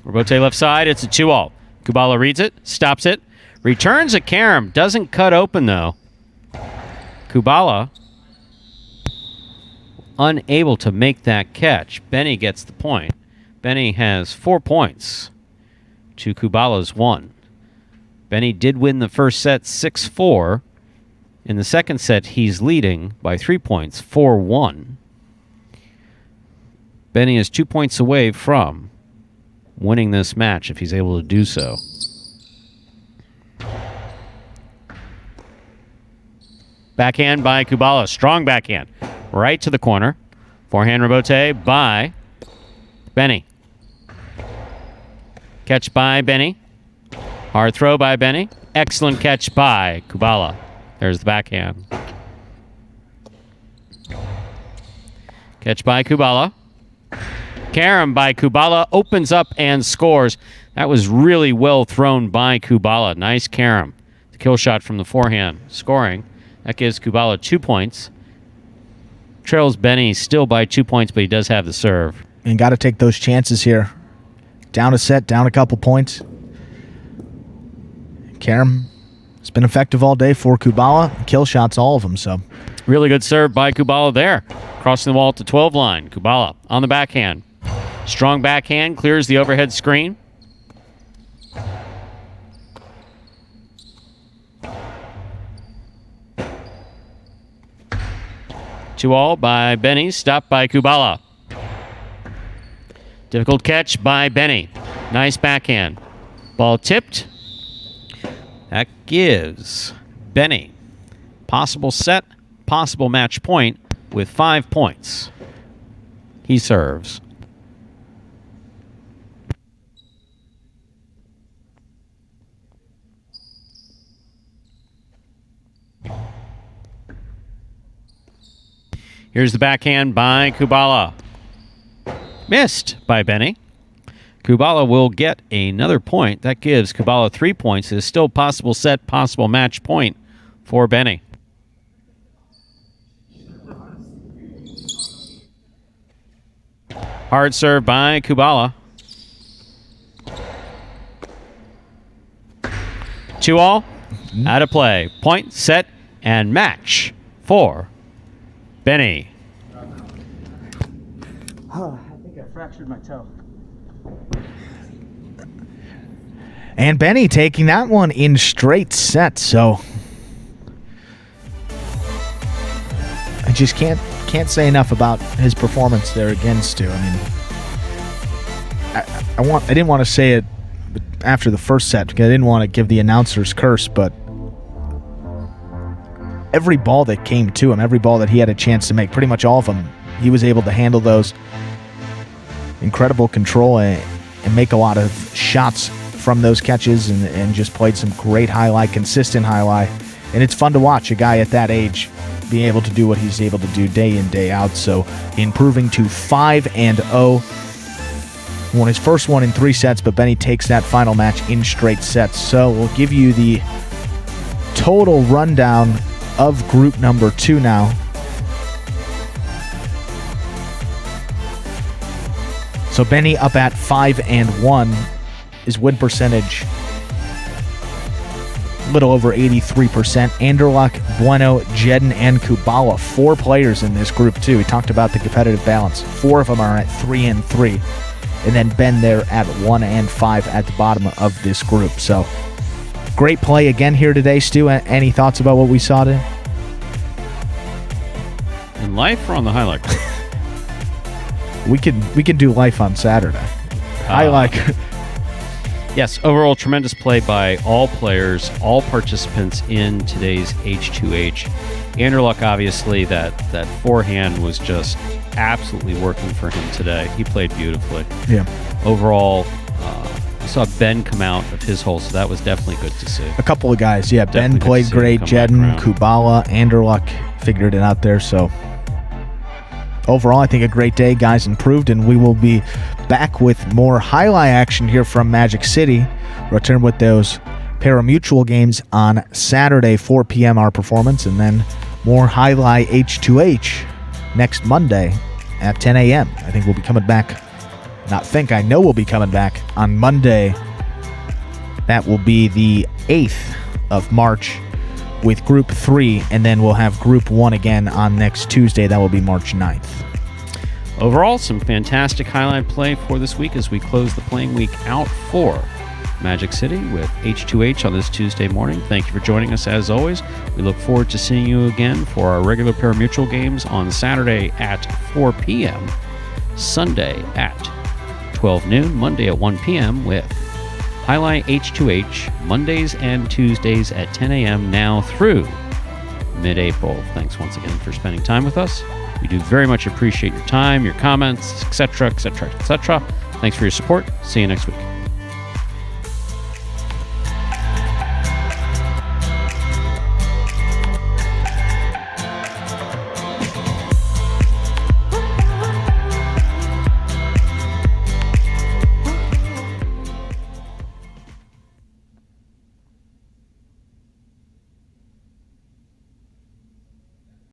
Rebote left side, it's a 2-all. Kubala reads it, stops it, returns a carom. Doesn't cut open, though. Kubala unable to make that catch. Benny gets the point. Benny has 4 points to Kubala's 1. Benny did win the first set 6-4. In the second set, he's leading by 3 points, 4-1. Benny is 2 points away from winning this match if he's able to do so. Backhand by Kubala. Strong backhand. Right to the corner. Forehand rebote by Benny. Catch by Benny. Hard throw by Benny. Excellent catch by Kubala. There's the backhand. Catch by Kubala. Carom by Kubala opens up and scores. That was really well thrown by Kubala. Nice carom. The kill shot from the forehand. Scoring. That gives Kubala 2 points. Trails Benny still by 2 points, but he does have the serve. And got to take those chances here. Down a set, down a couple points. Carom has been effective all day for Kubala. Kill shots, all of them. So really good serve by Kubala there. Crossing the wall at the 12 line. Kubala on the backhand. Strong backhand, clears the overhead screen. Two all by Benny, stopped by Kubala. Difficult catch by Benny. Nice backhand. Ball tipped. That gives Benny possible set, possible match point with 5 points. He serves. Here's the backhand by Kubala. Missed by Benny. Kubala will get another point. That gives Kubala 3 points. It is still possible set, possible match point for Benny. Hard serve by Kubala. 2 all. Out of play. Point, set, and match for Benny. Oh, I think I fractured my toe. And Benny taking that one in straight sets. So just can't say enough about his performance there again, Stu. I mean, I didn't want to say it after the first set because I didn't want to give the announcer's curse, but every ball that came to him, every ball that he had a chance to make, pretty much all of them, he was able to handle those. Incredible control and make a lot of shots from those catches and just played some great highlight, consistent highlight. And it's fun to watch a guy at that age being able to do what he's able to do day in, day out. So improving to 5-0. Won his first one in 3 sets, but Benny takes that final match in straight sets. So we'll give you the total rundown of group number 2 now. So Benny up at 5-1. His win percentage a little over 83%. Anderluck, Bueno, Jedden, and Kubala. 4 players in this group too. We talked about the competitive balance. 4 of them are at 3-3. And then Ben there at 1-5 at the bottom of this group. So great play again here today, Stu. Any thoughts about what we saw today? In life or on the highlight? We can do life on Saturday. Yes, overall tremendous play by all players, all participants in today's H2H. Anderluck, obviously, that forehand was just absolutely working for him today. He played beautifully. Yeah. Overall, we saw Ben come out of his hole, so that was definitely good to see. A couple of guys, yeah. Definitely Ben played great. Jedden, Kubala, Anderluck figured it out there. So overall, I think a great day. Guys improved, and we will be back with more highlight action here from Magic City. Return with those pari-mutuel games on Saturday, 4 p.m. our performance, and then more highlight H2H next Monday at 10 a.m. I think we'll be coming back. I know we'll be coming back on Monday. That will be the 8th of March with Group 3, and then we'll have Group 1 again on next Tuesday. That will be March 9th. Overall, some fantastic highlight play for this week as we close the playing week out for Magic City with H2H on this Tuesday morning. Thank you for joining us as always. We look forward to seeing you again for our regular pari-mutuel games on Saturday at 4 p.m., Sunday at 12 noon, Monday at 1 p.m. with Highlight H2H, Mondays and Tuesdays at 10 a.m. now through mid-April. Thanks once again for spending time with us. We do very much appreciate your time, your comments, etc., etc., etc. Thanks for your support. See you next week.